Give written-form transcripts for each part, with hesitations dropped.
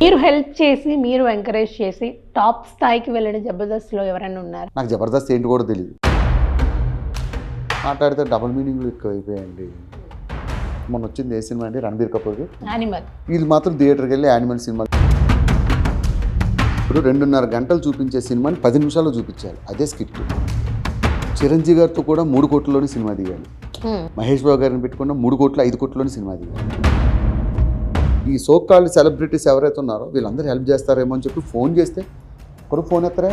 మీరు హెల్ప్ చేసి, మీరు ఎంకరేజ్ చేసి టాప్ స్థాయికి వెళ్ళిన జబర్దస్త్లో ఎవరైనా ఉన్నారు? నాకు జబర్దస్త్ ఏంటి కూడా తెలియదు. మాట్లాడితే డబుల్ మీనింగ్లు ఎక్కువ అయిపోయాయండి. మొన్న వచ్చింది ఏ సినిమా అండి? రణబీర్ కపూర్ యానిమల్. వీళ్ళు మాత్రం థియేటర్కి వెళ్ళి యానిమల్ సినిమా ఇప్పుడు 2.5 గంటలు చూపించే సినిమాని 10 నిమిషాల్లో చూపించాలి. అదే స్కిట్. చిరంజీవి గారితో కూడా 3 కోట్లలోనే సినిమా తీయాలి. మహేష్ బాబు గారిని పెట్టుకున్న 3 కోట్లు 5 కోట్లలోనే సినిమా తీయాలి. ఈ సోకాల్డ్ సెలబ్రిటీస్ ఎవరైతే ఉన్నారో వీళ్ళందరూ హెల్ప్ చేస్తారేమో అని చెప్పి ఫోన్ చేస్తే ఒకరు ఫోన్ ఎత్తరా.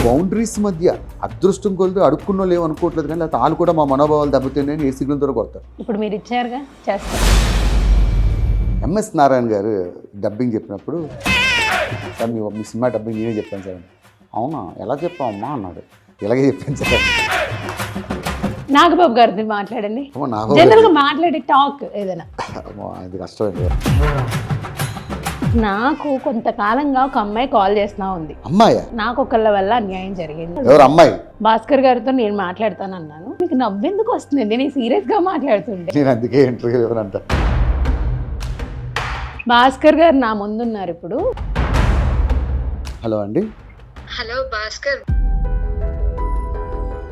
బౌండరీస్ మధ్య అదృష్టం కొలిది అడుక్కున్న వాళ్ళు ఏమనుకోవట్లేదు, కానీ లేకపోతే వాళ్ళు కూడా మా మనోభావాలు దెబ్బతిన్నాయని ఏ సిగ్నల్ ద్వారా కొడతారు. ఇప్పుడు మీరు ఇచ్చారుగా, చేస్తారు. ఎంఎస్ నారాయణ గారు డబ్బింగ్ చెప్పినప్పుడు, సార్ మీ సినిమా డబ్బింగ్ నేనే చెప్పాను సార్. అవునా, ఎలా చెప్పావమ్మా అన్నాడు. ఇలాగే చెప్పాను సార్. నాగబాబు గారితో మాట్లాడండి. జనరల్గా మాట్లాడే టాక్ ఏదైనా. అది కష్టం. నాకు కొంతకాలంగా ఒక అమ్మాయి కాల్ చేస్తున్నా ఉంది. అమ్మాయి? నాకు ఒకళ్ళ వల్ల అన్యాయం జరిగింది. ఎవరు అమ్మాయి? భాస్కర్ గారితో నేను మాట్లాడతాను అన్నాను. మీకు నవ్వెందుకు వస్తుంది? నేను సీరియస్గా మాట్లాడుతుంటే. నేను అందుకే ఇంటర్వ్యూ ఎవరంట. భాస్కర్ గారు నా ముందున్నారు ఇప్పుడు. హలో అండి. హలో భాస్కర్,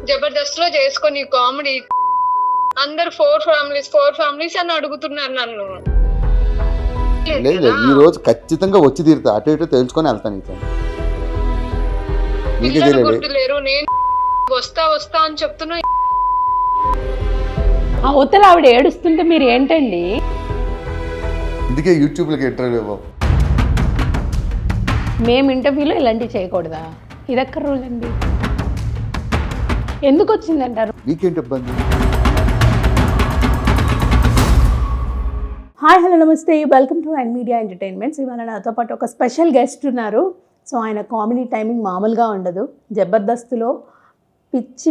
జబర్దస్త్ లో చేసుకొని కామెడీ అందరు 4 ఫ్యామిలీస్ అని అడుగుతున్నారు నన్ను. లేదు ఈ రోజు ఖచ్చితంగా వచ్చి తీరుతా. అటు ఇటు తెలుసుకొని వెళ్తాను. నీకే లేరు, నేను వస్తా అని చెప్తున్నా. అవతల ఆవిడ ఏడుస్తుంటే మీరు ఏంటండి? ఇందుకే యూట్యూబ్లోకి ఇంటర్వ్యూ ఇవ్వవు. మేము ఇంటర్వ్యూలో ఇలాంటివి చేయకూడదా? ఇదెక్కడ రూల్ అండి? ఎందుకు వచ్చిందంటారు? మీకేంటి ఇబ్బంది? హాయ్, హలో, నమస్తే, welcome to and media entertainments. ఇవాళ నాతో పాటు ఒక స్పెషల్ గెస్ట్ ఉన్నారు. సో ఆయన కామెడీ టైమింగ్ మామూలుగా ఉండదు. జబర్దస్త్లో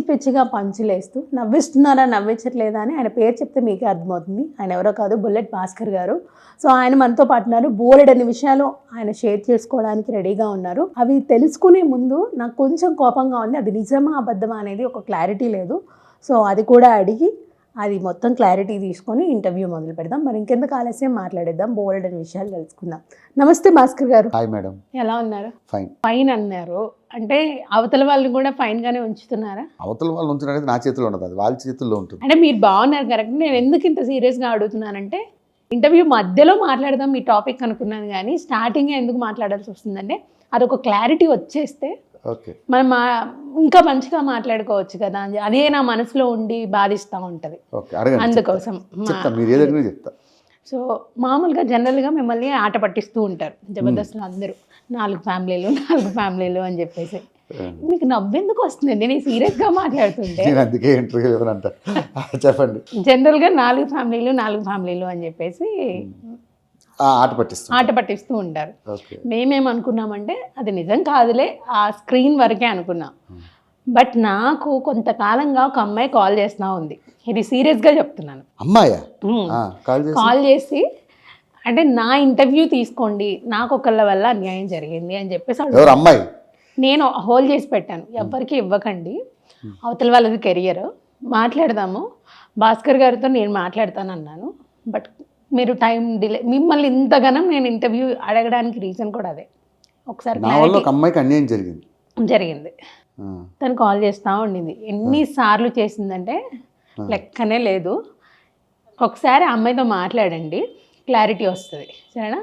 పిచ్చిగా పంచులేస్తూ నవ్విస్తున్నారా నవ్వించట్లేదా అని ఆయన పేరు చెప్తే మీకే అర్థమవుతుంది. ఆయన ఎవరో కాదు, బుల్లెట్ భాస్కర్ గారు. సో ఆయన మనతో పాటు ఉన్నారు. బోలెడన్ని విషయాలు ఆయన షేర్ చేసుకోవడానికి రెడీగా ఉన్నారు. అవి తెలుసుకునే ముందు నాకు కొంచెం కోపంగా ఉంది. అది నిజమా అబద్ధమా అనేది ఒక క్లారిటీ లేదు. సో అది కూడా అడిగి అది మొత్తం క్లారిటీ తీసుకొని ఇంటర్వ్యూ మొదలు పెడదాం. మరి ఇంకెందుకు ఆలస్యం, మాట్లాడేద్దాం, బోల్డెన్ విషయాలు తెలుసుకుందాం. నమస్తే భాస్కర్ గారు. Hi madam. ఎలా ఉన్నారు? ఫైన్. ఫైన్ అన్నారు అంటే అవతల వాళ్ళని కూడా ఫైన్ గానే ఉంచుతున్నారా? అవతల వాళ్ళు ఉంచున్నారు, నా చేతిలో ఉండదు, అది వాళ్ళ చేతుల్లో ఉంటుంది. అంటే మీరు బాగున్నారు కరెక్ట్. నేను ఎందుకు ఇంత సీరియస్గా అడుగుతున్నానంటే ఇంటర్వ్యూ మధ్యలో మాట్లాడదాం ఈ టాపిక్ అనుకున్నాను, కానీ స్టార్టింగ్ ఎందుకు మాట్లాడాల్సి వస్తుందంటే అదొక క్లారిటీ వచ్చేస్తే మనం ఇంకా మంచిగా మాట్లాడుకోవచ్చు కదా. అదే నా మనసులో ఉండి బాధిస్తూ ఉంటుంది, అందుకోసం. సో మామూలుగా జనరల్గా మిమ్మల్ని ఆట పట్టిస్తూ ఉంటారు జబర్దస్త్లో అందరూ, 4 ఫ్యామిలీలు అని చెప్పేసి. మీకు నవ్వెందుకు వస్తుంది? నేను సీరియస్గా మాట్లాడుతుంటే. చెప్పండి. జనరల్గా 4 ఫ్యామిలీలు అని చెప్పేసి ఆట పట్టిస్తూ ఉంటారు. మేమేమనుకున్నామంటే అది నిజం కాదులే, ఆ స్క్రీన్ వరకే అనుకున్నాం. బట్ నాకు కొంతకాలంగా ఒక అమ్మాయి కాల్ చేస్తూ ఉంది. ఇది సీరియస్గా చెప్తున్నాను. అమ్మాయి కాల్ చేసి అంటే నా ఇంటర్వ్యూ తీసుకోండి, నాకు ఒకళ్ళ వల్ల అన్యాయం జరిగింది అని చెప్పేసి అమ్మాయి. నేను హోల్డ్ చేసి పెట్టాను, ఎవ్వరికి ఇవ్వకండి, అవతల వాళ్ళది కెరియర్, మాట్లాడదాము, భాస్కర్ గారితో నేను మాట్లాడతాను అన్నాను. బట్ మీరు టైం డిలే, మిమ్మల్ని ఇంతగానం నేను ఇంటర్వ్యూ అడగడానికి రీజన్ కూడా అదే. ఒకసారి అమ్మాయికి అన్యాయం జరిగింది. తను కాల్ చేస్తూ ఉండింది. ఎన్నిసార్లు చేసిందంటే లెక్కనే లేదు. ఒకసారి అమ్మాయితో మాట్లాడండి, క్లారిటీ వస్తుంది, సరేనా?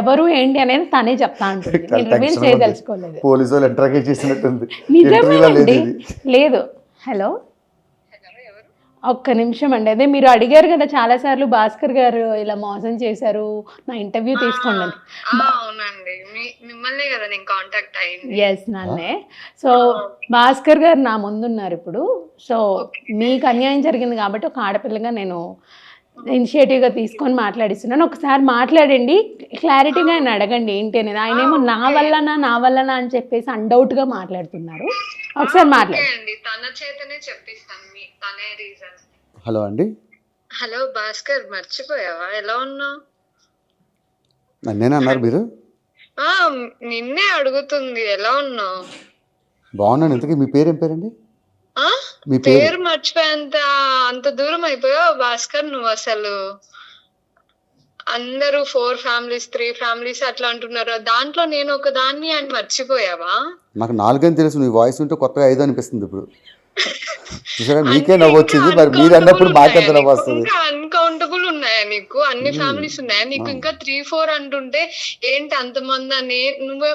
ఎవరు ఏంటి అనేది తనే చెప్తా ఉంటుంది. నేను రివీల్ చేయదలుచుకోలేదు. నిజమేనండి. లేదు. హలో, ఒక్క నిమిషం అండి. అదే మీరు అడిగారు కదా చాలాసార్లు, భాస్కర్ గారు ఇలా మోసం చేశారు, నా ఇంటర్వ్యూ తీసుకోండి. ఎస్, నన్నే. సో భాస్కర్ గారు నా ముందున్నారు ఇప్పుడు. సో మీకు అన్యాయం జరిగింది కాబట్టి ఒక ఆడపిల్లగా నేను ఇనిషియేటివ్గా తీసుకొని మాట్లాడిస్తున్నాను. ఒకసారి మాట్లాడండి, క్లారిటీగా ఆయన అడగండి ఏంటి అనేది. ఆయన ఏమో నా వల్లనా అని చెప్పేసి అన్డౌట్గా మాట్లాడుతున్నారు. ఒకసారి మాట్లాడండి. హలో అండి. హలో భాస్కర్, మర్చిపోయావా? ఎలా ఉన్నావు? నన్నేనా అన్నారు మీరు? నిన్నే అడుగుతుంది, ఎలా ఉన్నావు? బాగున్నాను. ఇంతకీ మీ పేరు ఏం పేరండి? మీ పేరు మర్చిపోయేంత అంత దూరం అయిపోయావు భాస్కర్ నువ్వు. అసలు అందరూ 4 ఫ్యామిలీస్ 3 ఫ్యామిలీస్ అట్లా అంటున్నారు. దాంట్లో నేను ఒక దాన్ని అని మర్చిపోయావా? నాకు 4 అని తెలుసు, నీ వాయిస్ ఉంటే కొత్తగా 5 అనిపిస్తుంది ఇప్పుడు. చూసారా, మీకే నవ్వు వచ్చింది, మరి మీరు అన్నప్పుడు మాకెంత నవ్వు వస్తుంది. ఇంకా అన్కౌంటబుల్ ఉన్నాయా నీకు? అన్ని ఫ్యామిలీస్ ఉన్నాయా నీకు? ఇంకా 3-4 అంటుంటే ఏంటి అంతమంది అని నువ్వే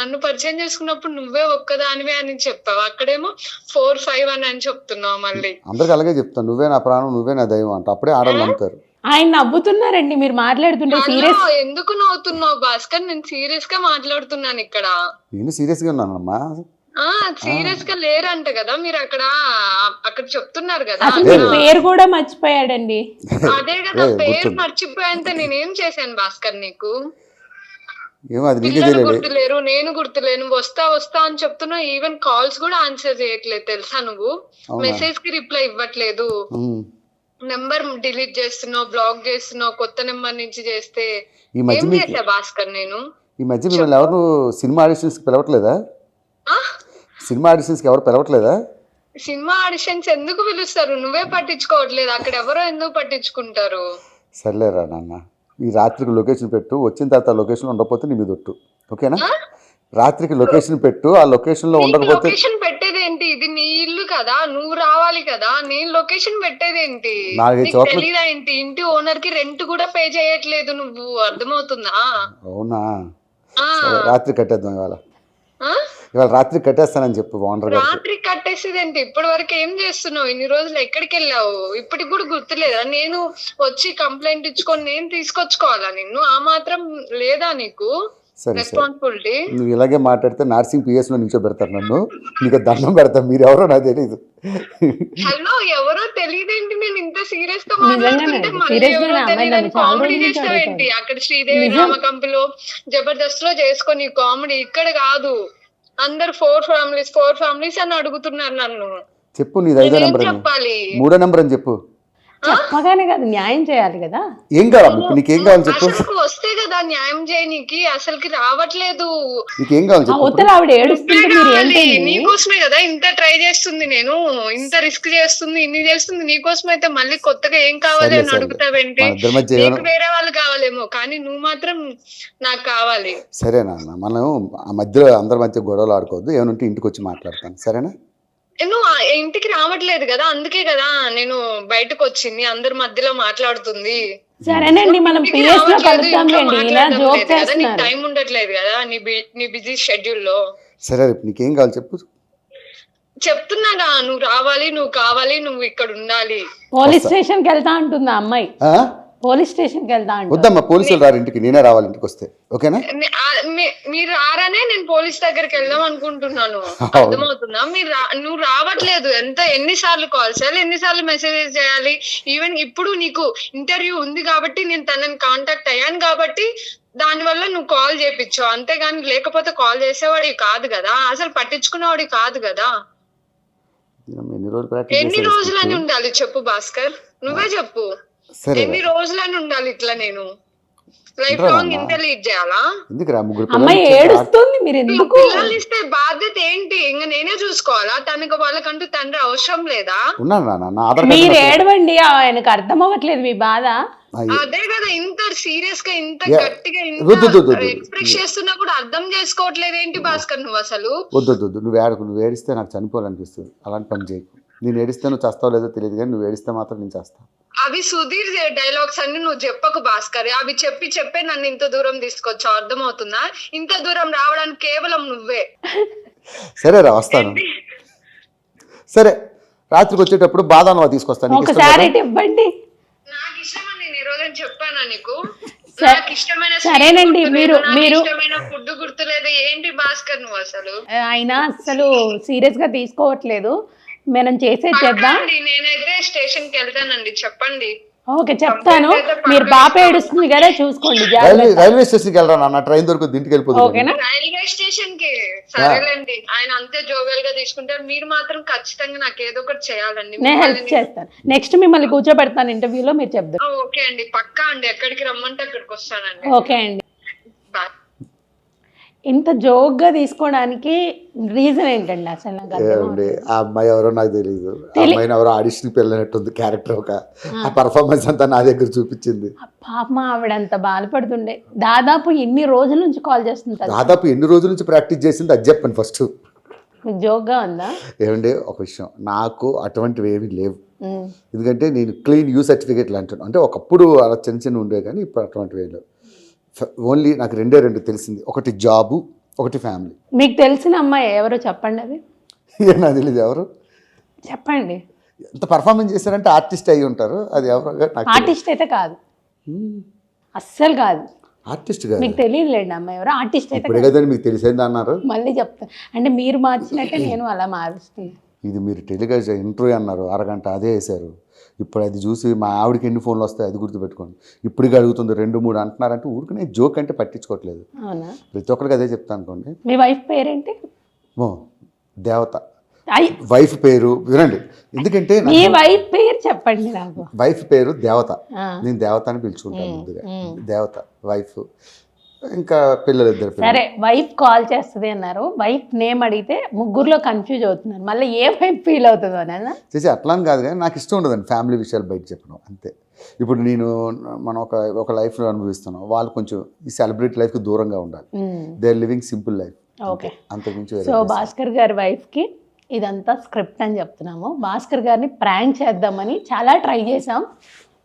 నన్ను పరిచయం చేసుకున్నప్పుడు నువ్వే ఒక్కదానివే అని చెప్పావు, అక్కడేమో 4-5 అని చెప్తున్నావు మళ్ళీ. అందరికి అలాగే చెప్తాను, నువ్వే నా ప్రాణం, నువ్వే నా దైవం అంట, అప్పుడే ఆడవాళ్ళు నమ్ముతారు. ఆయన నవ్వుతున్నారండి మీరు మాట్లాడుతుంటే. సీరియస్ ఎందుకు నవ్వుతున్నావు భాస్కర్? నేను సీరియస్ గా మాట్లాడుతున్నాను ఇక్కడ. నేను సీరియస్ గా ఉన్నానమ్మా. సీరియస్ గా లేరంట కదా మీరు అక్కడ చెప్తున్నారు కదా. అసలు మీ పేరు కూడా మర్చిపోయాడండి. అదే కదా, పేరు మర్చిపోయేంత నేనేం చేశాను భాస్కర్ నీకు? ఏమో అది నీకే పిల్లలు తెలియదు. గుర్తులేరు, నేను గుర్తులేను, వస్తా అని చెప్తున్నా. ఈవెన్ కాల్స్ కూడా ఆన్సర్ చేయట్లేదు తెలుసా నువ్వు? మెసేజ్ కి రిప్లై ఇవ్వట్లేదు, నెంబర్ డిలీట్ చేస్తున్నావు, బ్లాక్ చేస్తున్నావు, కొత్త నెంబర్ నుంచి చేస్తే. ఏం చేసా భాస్కర్ నేను? ఈ మధ్య మిమ్మల్ని ఎవరు సినిమా ఆడిషన్స్ కి పిలవట్లేదా? సినిమా ఆడిషన్స్ కి ఎవరు పిలవట్లేదా? సినిమా ఆడిషన్స్ ఎందుకు పిలుస్తారు? నువ్వే పట్టించుకోవట్లేదు, అక్కడ ఎవరో ఎందుకు పట్టించుకుంటారు? సర్లేరా నాన్న, ఈ రాత్రికి లొకేషన్ పెట్టు, వచ్చిన తర్వాత లొకేషన్ ఉండకపోతే నీ మీద ఒట్టు, ఓకేనా? రాత్రికి లొకేషన్ పెట్టు, ఆ లొకేషన్ లో ఉండకపోతే. లొకేషన్ పెట్టేదేంటి? ఇది నీ ఇల్లు కదా, నువ్వు రావాలి కదా. నేను లొకేషన్ పెట్టేదేంటి? తెలీదా ఏంటి? ఇంటి ఓనర్ కి రెంట్ కూడా పే చేయట్లేదు నువ్వు, అర్థమవుతుందా? అవునా? రాత్రి కట్టేద్దాం ఇవాళ రాత్రి కట్టేస్తానని చెప్పు ఓనర్ గారు. రాత్రి కట్టేసేదేంటి? ఇప్పటి వరకు ఏం చేస్తున్నావు? ఇన్ని రోజులు ఎక్కడికి వెళ్ళావు? ఇప్పటికి కూడా గుర్తులేదా? నేను వచ్చి కంప్లైంట్ ఇచ్చుకొని నేను తీసుకొచ్చుకోవాలా నిన్ను? ఆ మాత్రం లేదా నీకు రెస్పాన్సిబిలిటీ? నువ్వు ఇలాగే మాట్లాడితే నర్సింగ్ పిఎస్ లో నించో పెడతారు నన్ను, నీకు దండం పెడతాను. మీరు ఎవరో నాకు తెలియదు. హలో, ఎవరో తెలియదేంటి? నేను ఇంత సీరియస్ గా మాట్లాడుతుంటే కామెడీ చేస్తావేంటి? అక్కడ శ్రీదేవి రామకంపిలో జబర్దస్త్ లో చేసుకొని కామెడీ, ఇక్కడ కాదు. అందరు 4 ఫ్యామిలీస్ అని అడుగుతున్నారు నన్ను. చెప్పు, నీ 5వ నెంబర్ చెప్పాలి, 3వ నెంబర్ అని చెప్పు. చెప్పగానే కదా న్యాయం చేయాలి కదా. ఏం కావాలి ఇప్పుడు? నీకేం కావాలి చెప్పు. అసలు వస్తే కదా న్యాయం చేయనీకి, అసలుకి రావట్లేదు. నీకేం కావాలి చెప్పు. ఉత్తర ఆవిడ ఏడుస్తుంటే మీరు ఏంటండి? నీకోసమే కదా ఇంత ట్రై చేస్తుంది, నేను ఇంత రిస్క్ చేస్తుంది, ఇన్ని చేస్తుంది నీకోసం. అయితే మళ్ళీ కొత్తగా ఏం కావాలి అని అడుగుతావేంటి? నీకు వేరే వాళ్ళు కావాలేమో, కానీ నువ్వు మాత్రం నాకు కావాలి. సరేనా? మనం ఆ మధ్యలో అందరి మధ్య గొడవలు ఆడుకోవద్దు, ఏమంటే ఇంటికి వచ్చి మాట్లాడతాను, సరేనా? నువ్వు ఇంటికి రావట్లేదు కదా, అందుకే కదా నేను బయటకు వచ్చింది, అందరి మధ్యలో మాట్లాడుతుంది. సరేనండి, మనం పిఎస్ లో కలుద్దాంలేండి. ఇలా జోక్ చేస్తున్నారు. టైం ఉండట్లేదు కదా నీ బిజీ షెడ్యూల్ లో. సరే, నీకేం కావాలి చెప్పు. చెప్తున్నాగా, నువ్వు రావాలి, నువ్వు కావాలి, నువ్వు ఇక్కడ ఉండాలి. పోలీస్ స్టేషన్ కి వెళ్తా అంటుంది ఆ అమ్మాయి. పోలీస్ స్టేషన్ కి వెళ్తా అంటుంది. వద్దమ్మా, పోలీసులు రారు ఇంటికి, నేనే రావాలి ఇంటికి వస్తే, ఓకేనా? మీరు రారానే నేను పోలీస్ దగ్గరికి వెళ్దాం అనుకుంటున్నాను, అర్థమవుతుందా? నువ్వు రావట్లేదు. ఎన్నిసార్లు కాల్ చేయాలి, ఎన్నిసార్లు మెసేజెస్ చేయాలి? ఈవెన్ ఇప్పుడు నీకు ఇంటర్వ్యూ ఉంది కాబట్టి నేను తనని కాంటాక్ట్ అయ్యాను కాబట్టి దానివల్ల నువ్వు కాల్ చేయించావు, అంతేగాని లేకపోతే కాల్ చేసేవాడి కాదు కదా, అసలు పట్టించుకునేవాడి కాదు కదా. ఎన్ని రోజులని ఉండాలి చెప్పు భాస్కర్, నువ్వే చెప్పు. ఎన్ని రోజులని ఉండాలి ఇట్లా? నేను లైఫ్ లాంగ్ ఇంత లీడ్ చేయాలా? అమ్మాయి ఏడుస్తుంది, మీరు ఎందుకు? పిల్లలు ఇస్తే బాధ్యత ఏంటి? ఇంకా నేనే చూసుకోవాలా? తనకు వాళ్ళకంటూ తండ్రి అవసరం లేదా? మీరు ఏడవండి, ఆయనకు అర్థం అవ్వట్లేదు మీ బాధ. అదే కదా, ఇంత సీరియస్ గా ఇంత గట్టిగా ఎక్స్ప్రెస్ చేస్తున్నా కూడా అర్థం చేసుకోవట్లేదు ఏంటి భాస్కర్ నువ్వు అసలు? వద్దు, నువ్వు ఏడిస్తే నాకు చనిపోవాలనిపిస్తుంది. అలాంటి పని చేయకు. నేను ఏడిస్తే నువ్వు చేస్తావు లేదో తెలియదు, కానీ నువ్వు ఏడిస్తే మాత్రం నేను చేస్తాను. అవి సుధీర్ డైలాగ్స్ అన్ని నువ్వు చెప్పకు భాస్కర్. అవి చెప్పే నన్ను ఇంత దూరం తీసుకొచ్చావు, అర్థమవుతుందా? ఇంత దూరం రావడానికి కేవలం నువ్వే. సరే రా, వస్తాను. సరే, రాత్రికి వచ్చేటప్పుడు బాదాం తీసుకొస్తాను. ఒకసారి ఇవ్వండి. నాకు ఇష్టమని నేను ఈ రోజు చెప్పానా నీకు? సరేనండి, మీరు ఇష్టమైన ఫుడ్ గుర్తులేదు ఏంటి భాస్కర్ నువ్వు అసలు? ఆయన అసలు సీరియస్ గా తీసుకోవట్లేదు. మనం చేసేది చేద్దాం. నేనైతే స్టేషన్ కి వెళ్తానండి, చెప్పండి. ఓకే, చెప్తాను. మీరు బాప ఏడుస్తుంది కదా, చూసుకోండి. రైల్వే స్టేషన్ కి వెళ్ళరా నాన్న, ట్రైన్ దొరుకుతుంది, ఇంటికి వెళ్ళిపోతుంది. ఓకేనా? రైల్వే స్టేషన్ కి సరేలేండి, ఆయన అంతే జోవెల్ గా తీసుకుంటారు. మీరు మాత్రం ఖచ్చితంగా నాకు ఏదో ఒకటి చేయాలండి. నేను హెల్ప్ చేస్తాను. నెక్స్ట్ మిమ్మల్ని కూర్చోబెడతాను ఇంటర్వ్యూలో, మీరు చెప్తారు. ఓకే అండి, పక్కా అండి. ఎక్కడికి రమ్మంటే అక్కడికి వస్తానండి. ఓకే అండి. ఇంత జోక్గా తీసుకోవడానికి రీజన్ ఏంటండి అసలు నాకు అర్థం ఏమండి ఆ అమ్మాయి ఎవరో నాకు తెలియదు. ఆ అమ్మాయిని ఎవరో ఆడిషన్కి వెళ్ళినట్టుంది క్యారెక్టర్ ఒక ఆ పర్ఫార్మెన్స్ అంతా నా దగ్గర చూపించింది. పాప ఆవిడ అంత బాధపడుతుండే. దాదాపు ఎన్ని రోజుల నుంచి కాల్ చేస్తుంటారు? దాదాపు ఎన్ని రోజుల నుంచి ప్రాక్టీస్ చేసింది అది చెప్పండి ఫస్ట్. మీకు జోక్గా ఉందా? ఏమండి ఒక విషయం, నాకు అటువంటివి ఏమీ లేవు. ఎందుకంటే నేను క్లీన్ యూ సర్టిఫికేట్లు అంటాను. అంటే ఒకప్పుడు అలా చిన్న చిన్న ఉండే కానీ ఇప్పుడు అటువంటివి ఏం లేవు. ఓన్లీ నాకు రెండు తెలిసింది, ఒకటి జాబు, ఒకటి ఫ్యామిలీ. మీకు తెలిసిన అమ్మాయి ఎవరో చెప్పండి. అది నాకు తెలియదు ఎవరు చెప్పండి. ఎంత పర్ఫార్మెన్స్ చేశారంటే ఆర్టిస్ట్ అయి ఉంటారు. అది ఎవరు నాకు ఆర్టిస్ట్ అయితే కాదు, అస్సలు కాదు. ఆర్టిస్ట్ కాదు. మీకు తెలియదులేండి అమ్మాయి ఎవరో. ఆర్టిస్ట్ అయితే ఇప్పుడే కదండి మీకు తెలిసేది అన్నారు. మళ్ళీ చెప్తాను అంటే మీరు మార్చినట్టే నేను అలా మారుస్తాను. ఇది మీరు టెలికాస్ట్ ఇంటర్వ్యూ అన్నారు, అరగంట అదే వేశారు. ఇప్పుడు అది చూసి మా ఆవిడకి ఎన్ని ఫోన్లు వస్తాయి అది గుర్తుపెట్టుకోండి. ఇప్పటికి అడుగుతుంది 2-3 అంటున్నారంటే ఊరికనే జోక్ అంటే పట్టించుకోవట్లేదు. అవునా? ప్రతి ఒక్కరికి అదే చెప్తాను అనుకోండి. మీ వైఫ్ పేరేంటి? దేవత. వైఫ్ పేరు వినండి, ఎందుకంటే మీ వైఫ్ పేరు చెప్పండి నాకు. వైఫ్ పేరు దేవత. నేను దేవత అని పిలుచుకుంటాను ముందుగా. దేవత వైఫ్, ఇంకా పిల్లలు ఇద్దరు. సరే, వైఫ్ కాల్ చేస్తుంది అన్నారు. వైఫ్ నేమ్ అడిగితే ముగ్గురులో కన్ఫ్యూజ్ అవుతున్నారు. మళ్ళీ ఏ వైఫ్ ఫీల్ అవుతుందో అని చేసి అట్లా అని కాదు కానీ నాకు ఇష్టం ఉండదండి ఫ్యామిలీ విషయాలు బయట చెప్పడం అంతే. ఇప్పుడు మనం ఒక లైఫ్లో అనుభవిస్తున్నాం, వాళ్ళు కొంచెం ఈ సెలబ్రిటీ లైఫ్కి దూరంగా ఉండాలి. They are living simple life. Okay. అంతకుమించి సో భాస్కర్ గారి వైఫ్కి ఇదంతా స్క్రిప్ట్ అని చెప్తున్నాము. భాస్కర్ గారిని ప్రాంక్ చేద్దామని చాలా ట్రై చేసాం,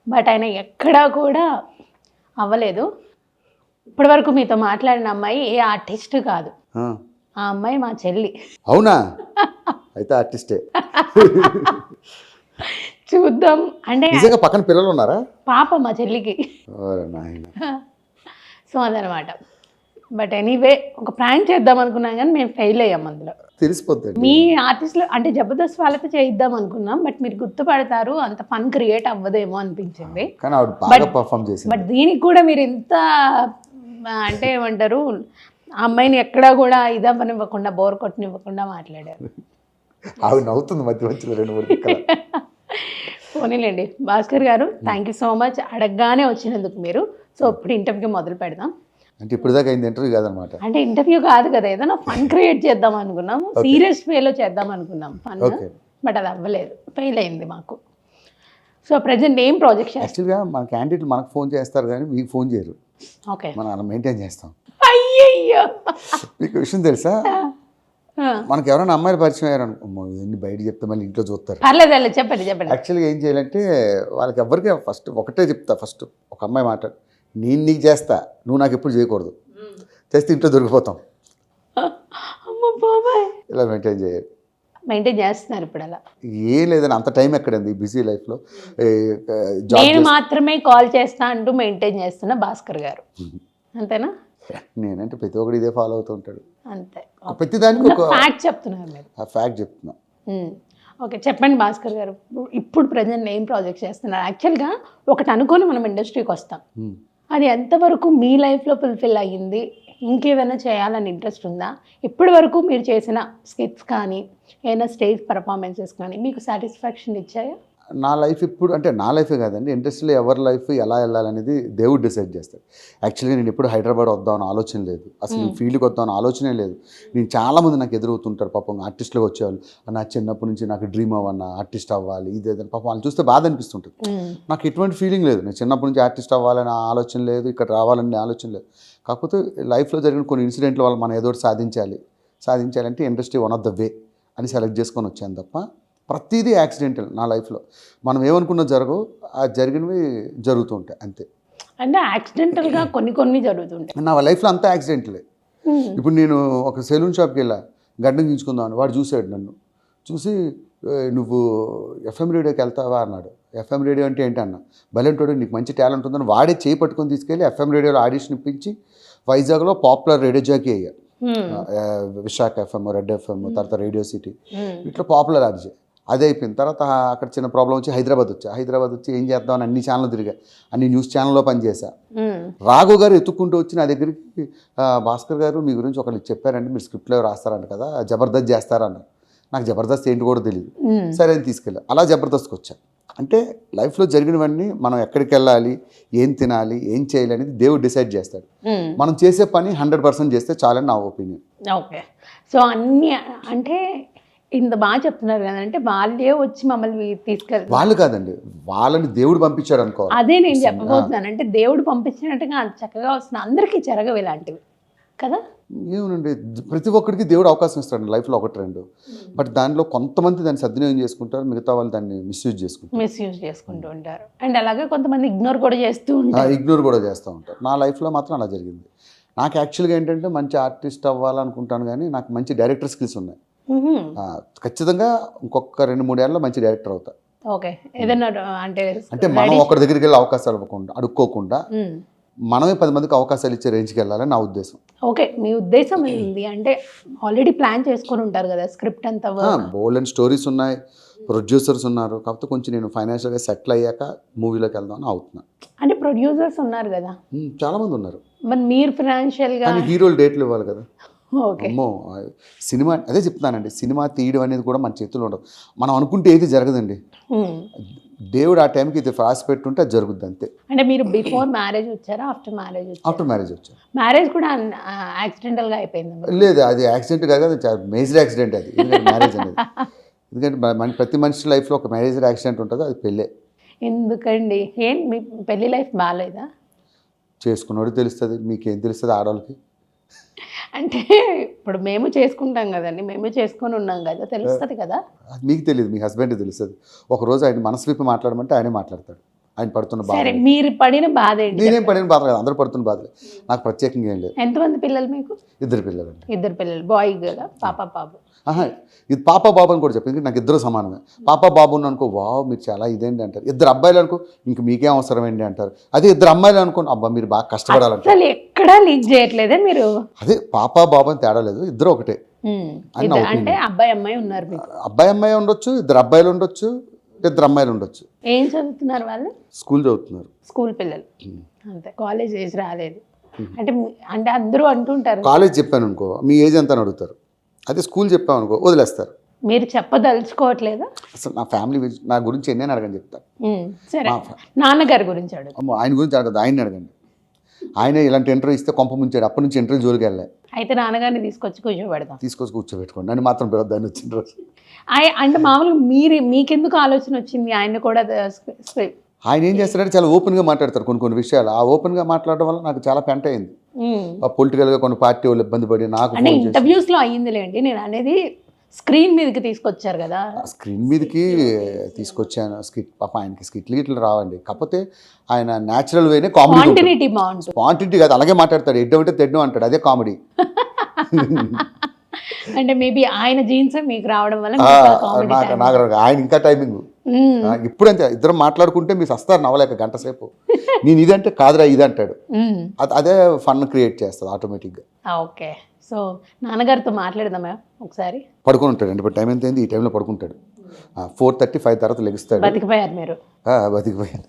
బట్ ఆయన ఎక్కడా కూడా అవ్వలేదు. ఇప్పటి వరకు మీతో మాట్లాడిన అమ్మాయి ఏ ఆర్టిస్ట్ కాదు, ఆ అమ్మాయి మా చెల్లి. అవునా? అయితే ఆర్టిస్టే. చూద్దాం. అంటే నిజంగా పక్కన పిల్లలు ఉన్నారా? పాప మా చెల్లికి. సో అదనమాట. బట్ ఎనీవే ఒక ప్రాంక్ చేద్దాం అనుకున్నాం కానీ మేము ఫెయిల్ అయ్యాం అందులో. తెలిసిపోతుంది. మీ ఆర్టిస్ట్లో అంటే జబర్దస్త్ వాళ్ళతో చేయిద్దాం అనుకున్నాం, బట్ మీరు గుర్తుపడతారు, అంత ఫన్ క్రియేట్ అవ్వదేమో అనిపించింది. కానీ ఆవిడ బాగా పర్ఫామ్ చేసింది. బట్ దీనికి కూడా మీరు ఎంత అంటే ఏమంటారు, ఆ అమ్మాయిని ఎక్కడా కూడా ఇదవ్వనివ్వకుండా, బోర్ కొట్టనివ్వకుండా మాట్లాడారు. ఆవిడ నవ్వుతుంది మధ్య మధ్యలో 2-3 పోనీలేండి. భాస్కర్ గారు థ్యాంక్ యూ సో మచ్ అడగగానే వచ్చినందుకు మీరు. సో ఇప్పుడు ఇంటర్వ్యూ మొదలు పెడదాం. అంటే ఇప్పుడు దాకా అయింది ఇంటర్వ్యూ కాదనమాట. అంటే ఇంటర్వ్యూ కాదు కదా, ఏదైనా ఫన్ క్రియేట్ చేద్దాం అనుకున్నాం, సీరియస్ వేలో చేద్దాం అనుకున్నాం ఫన్, బట్ అది అవ్వలేదు, ఫెయిల్ అయింది మాకు. సో ప్రజెంట్ ఏం ప్రాజెక్ట్ చేస్తాం? యాక్చువల్గా మన క్యాండిడేట్లు మనకు ఫోన్ చేస్తారు కానీ మీకు ఫోన్ చేయరు. ఓకే. మనం అలా మెయింటైన్ చేస్తాం. అయ్యయ్యో, మీకు విషయం తెలుసా, మనకి ఎవరైనా అమ్మాయిలు పరిచయం అయ్యారు అనుకో, ఎన్ని బయట చెప్తే మళ్ళీ ఇంట్లో చూస్తారు. పర్లేదు చెప్పండి. యాక్చువల్గా ఏం చేయాలంటే వాళ్ళకి ఎవరికి ఫస్ట్ ఒకటే చెప్తా. ఫస్ట్ ఒక అమ్మాయి మాట్లాడు, నేను నీకు చేస్తా, నువ్వు నాకు ఎప్పుడు చేయకూడదు, చేస్తే ఇంట్లో దొరికిపోతాం. ఇలా మెయింటైన్ చేయాలి. మెయింటైన్ చేస్తున్నారు ఇప్పుడు అలా? ఏం లేదని అంత టైం ఎక్కడండి బిజీ లైఫ్లో. నేను మాత్రమే కాల్ చేస్తా అంటూ మెయింటైన్ చేస్తున్నా భాస్కర్ గారు, అంతేనా? నేనంటే ప్రతి ఒక్కరు ఇదే ఫాలో అవుతూ ఉంటాడు. అంతే. ప్రతి దానికి ఒక ఫ్యాక్ట్ చెప్తున్నారు మీరు. ఆ ఫ్యాక్ట్ చెప్తున్నా. ఓకే, చెప్పండి భాస్కర్ గారు, ఇప్పుడు ప్రజెంట్ ఏం ప్రాజెక్ట్ చేస్తున్నారు? యాక్చువల్గా ఒకటి అనుకొని మనం ఇండస్ట్రీకి వస్తాం, అది ఎంతవరకు మీ లైఫ్లో ఫుల్ఫిల్ అయ్యింది? ఇంకేమైనా చేయాలని ఇంట్రెస్ట్ ఉందా? ఇప్పటి వరకు మీరు చేసిన స్కిట్స్ కానీ ఏమైనా స్టేజ్ పర్ఫార్మెన్సెస్ కానీ మీకు సాటిస్ఫాక్షన్ ఇచ్చాయా? నా లైఫ్ ఇప్పుడు అంటే నా లైఫే కాదండి, ఇండస్ట్రీలో ఎవరి లైఫ్ ఎలా వెళ్ళాలనేది దేవుడు డిసైడ్ చేస్తాడు. యాక్చువల్గా నేను ఎప్పుడు హైదరాబాద్ వద్దామని ఆలోచన లేదు, అసలు ఈ ఫీల్డ్కి వద్దామని ఆలోచనే లేదు. నేను చాలామంది నాకు ఎదురవుతుంటారు పాపం, ఆర్టిస్టులకు వచ్చేవాళ్ళు. నా చిన్నప్పటి నుంచి నాకు డ్రీమ్ అవ్వన్నా, ఆర్టిస్ట్ అవ్వాలి ఇదేదని, పాపం వాళ్ళు చూస్తే బాధ అనిపిస్తుంటుంది. నాకు ఎటువంటి ఫీలింగ్ లేదు, నేను చిన్నప్పటి నుంచి ఆర్టిస్ట్ అవ్వాలని ఆలోచన లేదు, ఇక్కడ రావాలని ఆలోచన లేదు. కాకపోతే లైఫ్లో జరిగిన కొన్ని ఇన్సిడెంట్ల వల్ల మనం ఏదో సాధించాలంటే industry one of the way అని సెలెక్ట్ చేసుకొని వచ్చాను తప్ప ప్రతిదీ యాక్సిడెంటల్. నా లైఫ్లో మనం ఏమనుకున్నా జరగవు, ఆ జరిగినవి జరుగుతూ ఉంటాయి అంతే. అంటే యాక్సిడెంటల్గా కొన్ని జరుగుతుంటాయి. నా లైఫ్లో అంతా యాక్సిడెంటలే. ఇప్పుడు నేను ఒక సెలూన్ షాప్కి వెళ్ళా, గడ్డం గీంచుకుందామని, వాడు చూశాడు నన్ను, చూసి నువ్వు ఎఫ్ఎం రేడియోకి వెళ్తావా అన్నాడు. ఎఫ్ఎం రేడియో అంటే ఏంటి అన్న, బలెంటోడు నీకు మంచి టాలెంట్ ఉందని వాడే చేయి పట్టుకొని తీసుకెళ్ళి ఎఫ్ఎం రేడియోలో ఆడిషన్ ఇప్పించి వైజాగ్లో పాపులర్ రేడియో జాకీ అయ్యాడు. విశాఖ ఎఫ్ఎం, రెడ్ ఎఫ్ఎం, తర్వాత రేడియో సిటీ, ఇట్లా పాపులర్ ఆర్జే. అదే అయిపోయిన తర్వాత అక్కడ చిన్న ప్రాబ్లం వచ్చి హైదరాబాద్ వచ్చి ఏం చేద్దామని అన్ని ఛానల్ తిరిగా, అన్ని న్యూస్ ఛానల్లో పనిచేశా. రాఘవ్ గారు ఎత్తుక్కుంటూ వచ్చి నా దగ్గరికి, భాస్కర్ గారు మీ గురించి ఒకళ్ళు చెప్పారంటే మీరు స్క్రిప్ట్లో రాస్తారంట కదా, జబర్దస్త్ చేస్తారన్నారు. నాకు జబర్దస్త్ ఏంటి కూడా తెలియదు. సరే అని తీసుకెళ్ళా, అలా జబర్దస్త్కి వచ్చా. అంటే లైఫ్లో జరిగినవన్నీ మనం ఎక్కడికి వెళ్ళాలి, ఏం తినాలి, ఏం చేయాలి అనేది దేవుడు డిసైడ్ చేస్తాడు. మనం చేసే పని 100% చేస్తే చాలని నా ఒపీనియన్. ఓకే. సో అన్నీ అంటే ఇంత బాగా చెప్తున్నారు కదంటే వాళ్ళే వచ్చి మమ్మల్ని తీసుకెళ్తారు. వాళ్ళు కాదండి, వాళ్ళని దేవుడు పంపించాడు అనుకోవాలి. అదే నేను చెప్పబోతున్నాను. అంటే దేవుడు పంపించినట్టుగా చక్కగా వస్తున్న అందరికీ జరగవు ఇలాంటివి కదా. ఏమనండి, ప్రతి ఒక్కరికి దేవుడు అవకాశం ఇస్తాడు లైఫ్లో, ఒకటి రెండు. బట్ దానిలో కొంతమంది దాన్ని సద్వినియోగం చేసుకుంటారు, మిగతా వాళ్ళు దాన్ని మిస్యూజ్ చేసుకుంటూ ఉంటారు. అండ్ అలాగే కొంతమంది ఇగ్నోర్ కూడా చేస్తూ ఉంటారు. ఇగ్నోర్ కూడా చేస్తూ ఉంటారు. నా లైఫ్లో మాత్రం అలా జరిగింది. నాకు యాక్చువల్గా ఏంటంటే మంచి ఆర్టిస్ట్ అవ్వాలనుకుంటాను, కానీ నాకు మంచి డైరెక్టర్ స్కిల్స్ ఉన్నాయి. ఖచ్చితంగా ఇంకొక 2-3 ఏళ్ళలో మంచి డైరెక్టర్ అవుతా. ఓకే. ఏదైనా అంటే మనం ఒకరి దగ్గరికి వెళ్ళి అవకాశాలు ఇవ్వకుండా, అడుక్కోకుండా మనమే 10 మందికి అవకాశాలు ఇచ్చే రేంజ్కి వెళ్ళాలని నా ఉద్దేశం. ఓకే, మీ ఉద్దేశం ఏంటి అంటే ఆల్రెడీ ప్లాన్ చేసుకొని ఉంటారు కదా స్క్రిప్ట్ అంతా. బోల్డ్ అండ్ స్టోరీస్ ఉన్నాయి, ప్రొడ్యూసర్స్ ఉన్నారు. కాకపోతే కొంచెం నేను ఫైనాన్షియల్గా సెటిల్ అయ్యాక మూవీలోకి వెళ్దామని అవుతున్నాను. అంటే ప్రొడ్యూసర్స్ ఉన్నారు కదా, చాలా మంది ఉన్నారు. మరి మీరు ఫైనాన్షియల్గా హీరోలు డేట్లు ఇవ్వాలి కదా. ఓకే. అమ్మో, సినిమా అదే చెప్తున్నానండి, సినిమా తీయడం అనేది కూడా మన చేతుల్లో ఉండదు. మనం అనుకుంటే ఏది జరగదండి. దేవుడు ఆ టైంకి ఇది ఫాస్ట్ పెట్టుంటే అది జరుగుద్ది అంతే. అంటే మీరు బిఫోర్ మ్యారేజ్ వచ్చారా, ఆఫ్టర్ మ్యారేజ్ వచ్చారా? ఆఫ్టర్ మ్యారేజ్ వచ్చాను. మ్యారేజ్ కూడా యాక్సిడెంటల్గా అయిపోయింది? లేదు, అది యాక్సిడెంట్ కాదు, అది మేజర్ యాక్సిడెంట్. అది మ్యారేజ్ అనేది ఎందుకంటే ప్రతి మనిషి లైఫ్లో ఒక మేజర్ యాక్సిడెంట్ ఉంటుంది, అది పెళ్ళే. ఎందుకండి? ఏం మీ పెళ్లి లైఫ్ బాగాలేదా? చేసుకున్నోడు తెలుస్తుంది, మీకేం తెలుస్తుంది ఆడవాళ్ళకి. అంటే ఇప్పుడు మేము చేసుకుంటాం కదండి, మేము చేసుకొని ఉన్నాం కదా, తెలుస్తుంది కదా. మీకు తెలియదు, మీ హస్బెండ్ తెలుస్తుంది. ఒకరోజు ఆయన మనసు విప్పి మాట్లాడమంటే ఆయనే మాట్లాడతాడు. ఆయన పడుతున్న బాధ. సరే, మీరు పడిన బాధ ఏంటి? నేనేం పడిన బాధ కాదు, అందరూ పడుతున్న బాధలే. నాకు ప్రత్యేకంగా ఏం లేదు. ఎంతమంది పిల్లలు మీకు? 2 పిల్లలండి. 2 పిల్లలు, బాయ్ కదా, పాప బాబు? ఇది పాప బాబు అని కూడా చెప్పింది. నాకు 2 సమానమే. పాప బాబు అని అనుకో, వావ్ మీరు చాలా ఇదేంటి అంటారు. 2 అబ్బాయిలు అనుకో, ఇంక మీకేం అవసరం ఏంటి అంటారు. అదే 2 అమ్మాయిలు అనుకోండి, అబ్బా మీరు బాగా కష్టపడాలంటారు. అసలు ఎక్కడా లీక్ చేయట్లేదే మీరు? అదే పాప బాబు అని తేడా లేదు, 2 ఒకటే. అంటే అబ్బాయి అమ్మాయి ఉన్నారు మీకు? అబ్బాయి అమ్మాయి ఉండొచ్చు, 2 అబ్బాయిలు ఉండొచ్చు, 2 అమ్మాయిలు ఉండొచ్చు. ఏం చదువుతున్నారు వాళ్ళు? స్కూల్ చదువుతున్నారు. స్కూల్ పిల్లలు అంతే, కాలేజ్ ఏజ్ రాలేదు. అంటే అంటే అందరూ అంటుంటారు కాలేజ్ చెప్పాను అనుకో మీ ఏజ్ ఎంత అని అడుగుతారు, అదే స్కూల్ చెప్పాను అనుకో వదిలేస్తారు. మీరు చెప్పదలుచుకోవట్లేదా? అసలు నా ఫ్యామిలీ నా గురించి ఎన్ని అడగని చెప్తాను. సరే, నాన్నగారి గురించి అడుగు. ఆయన గురించి అడగదు, ఆయన్ని అడగండి. ఆయనే ఇలాంటి ఇంటర్వ్యూ ఇస్తే కొంప ముంచాడు, అప్పటి నుంచి ఇంటర్వ్యూ జోలికి వెళ్ళా. అయితే నాన్నగారిని తీసుకొచ్చి కూర్చోబెడతాం. తీసుకొచ్చి కూర్చోబెట్టుకోండి, నన్ను మాత్రం దాన్ని వచ్చిన రోజు. అంటే మామూలుగా మీకెందుకు ఆలోచన వచ్చింది ఆయన కూడా? ఆయన ఏం చేస్తారంటే చాలా ఓపెన్గా మాట్లాడతారు కొన్ని విషయాలు. ఆ ఓపెన్గా మాట్లాడడం వల్ల నాకు చాలా పెంట అయింది. పొలిటికల్గా కొన్ని పార్టీ వాళ్ళు ఇబ్బంది పడి నాకు అంటే ఇంటర్వ్యూస్లో అయ్యిందిలేండి, నేను అనేది స్క్రీన్ మీదకి తీసుకొచ్చారు కదా. స్క్రీన్ మీదకి తీసుకొచ్చాను. స్కిట్ పాప ఆయనకి స్కిట్లు ఇట్లా రావండి, కాకపోతే ఆయన న్యాచురల్ వేనే కామెడీ. క్వాంటిటీ కాదు, అలాగే మాట్లాడతాడు. ఎడ్డం తెడ్డం అంటాడు, అదే కామెడీ. అంటే మేబీ ఆయన జీన్స్ మీకు రావడం వల్ల నాకు ఆయన ఇంకా టైమింగ్. ఇప్పుడంతే ఇద్దరు మాట్లాడుకుంటే మీరు వస్తారు నవ్వలేక గంట సేపు. నేను ఇదంటే కాదురా ఇది అంటాడు, అదే ఫన్ క్రియేట్ చేస్తుంది ఆటోమేటిక్గా. ఓకే. సో నాన్నగారితో మాట్లాడదామా ఒకసారి? పడుకుని ఉంటాడు అండి. ఇప్పుడు టైం ఎంత అయింది, ఈ టైంలో పడుకుంటాడు. 4:30-5 తర్వాత లెగుస్తాడు. బతికిపోయారు మీరు? బతికిపోయాను.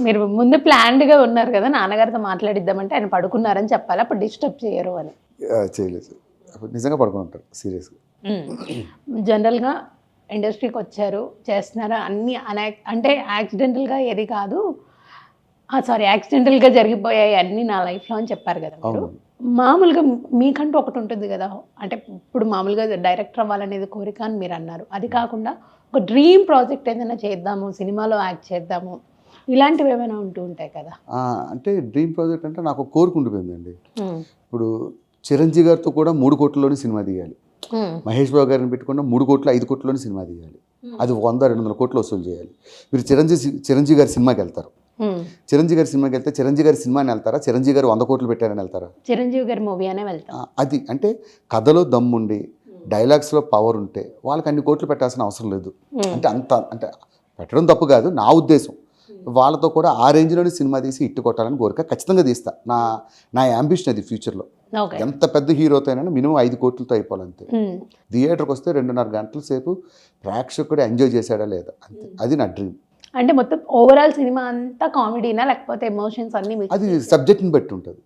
మీరు ముందు ప్లాన్డ్గా ఉన్నారు కదా, నాన్నగారితో మాట్లాడిద్దామంటే ఆయన పడుకున్నారని చెప్పాలి, అప్పుడు డిస్టర్బ్ చేయరు అని. చేయలేదు, నిజంగా పడుకుని ఉంటారు సీరియస్గా. జనరల్గా ఇండస్ట్రీకి వచ్చారు, చేస్తున్నారు అన్నీ అంటే యాక్సిడెంటల్గా ఏది కాదు, యాక్సిడెంటల్గా జరిగిపోయాయి అన్నీ నా లైఫ్లో అని చెప్పారు కదా మీరు. మామూలుగా మీకంటూ ఒకటి ఉంటుంది కదా, అంటే ఇప్పుడు మామూలుగా డైరెక్టర్ అవ్వాలనేది కోరిక అని మీరు అన్నారు. అది కాకుండా ఒక డ్రీమ్ ప్రాజెక్ట్ ఏదైనా చేద్దాము, సినిమాలో యాక్ట్ చేద్దాము, ఇలాంటివి ఏమైనా ఉంటూ ఉంటాయి కదా. అంటే డ్రీమ్ ప్రాజెక్ట్ అంటే నాకు కోరిక ఉండిపోయిందండి. ఇప్పుడు చిరంజీవి గారితో కూడా 3 కోట్లలోనే సినిమా తీయాలి. మహేష్ బాబు గారిని పెట్టుకున్న 3 కోట్లు 5 కోట్లలోనే సినిమా తీయాలి. అది 100-200 కోట్లు వసూలు చేయాలి. మీరు చిరంజీవి గారి సినిమాకి వెళ్తారు. చిరంజీవి గారి సినిమాకి వెళ్తే చిరంజీవి గారి సినిమాని వెళ్తారా, చిరంజీవి గారు 100 కోట్లు పెట్టారని వెళ్తారా? చిరంజీవి గారి మూవీ అనే వెళ్తాం. అది అంటే కథలో దమ్ముండి డైలాగ్స్లో పవర్ ఉంటే వాళ్ళకి అన్ని కోట్లు పెట్టాల్సిన అవసరం లేదు. అంటే అంటే పెట్టడం తప్పు కాదు నా ఉద్దేశం. వాళ్ళతో కూడా ఆ రేంజ్లోనే సినిమా తీసి ఇట్టు కొట్టాలని కోరిక, ఖచ్చితంగా తీస్తా. నా యాంబిషన్ అది ఫ్యూచర్లో. ఎంత పెద్ద హీరోతో అయినా మినిమం 5 కోట్లతో అయిపోవాలంతే. థియేటర్కి వస్తే 2.5 గంటల సేపు ప్రేక్షకుడు ఎంజాయ్ చేశాడా లేదా అంతే, అది నా డ్రీమ్. అంటే మొత్తం ఓవరాల్ సినిమా అంతా కామెడీనా లేకపోతే ఎమోషన్స్ అన్ని? అది సబ్జెక్ట్ని బట్టి ఉంటుంది.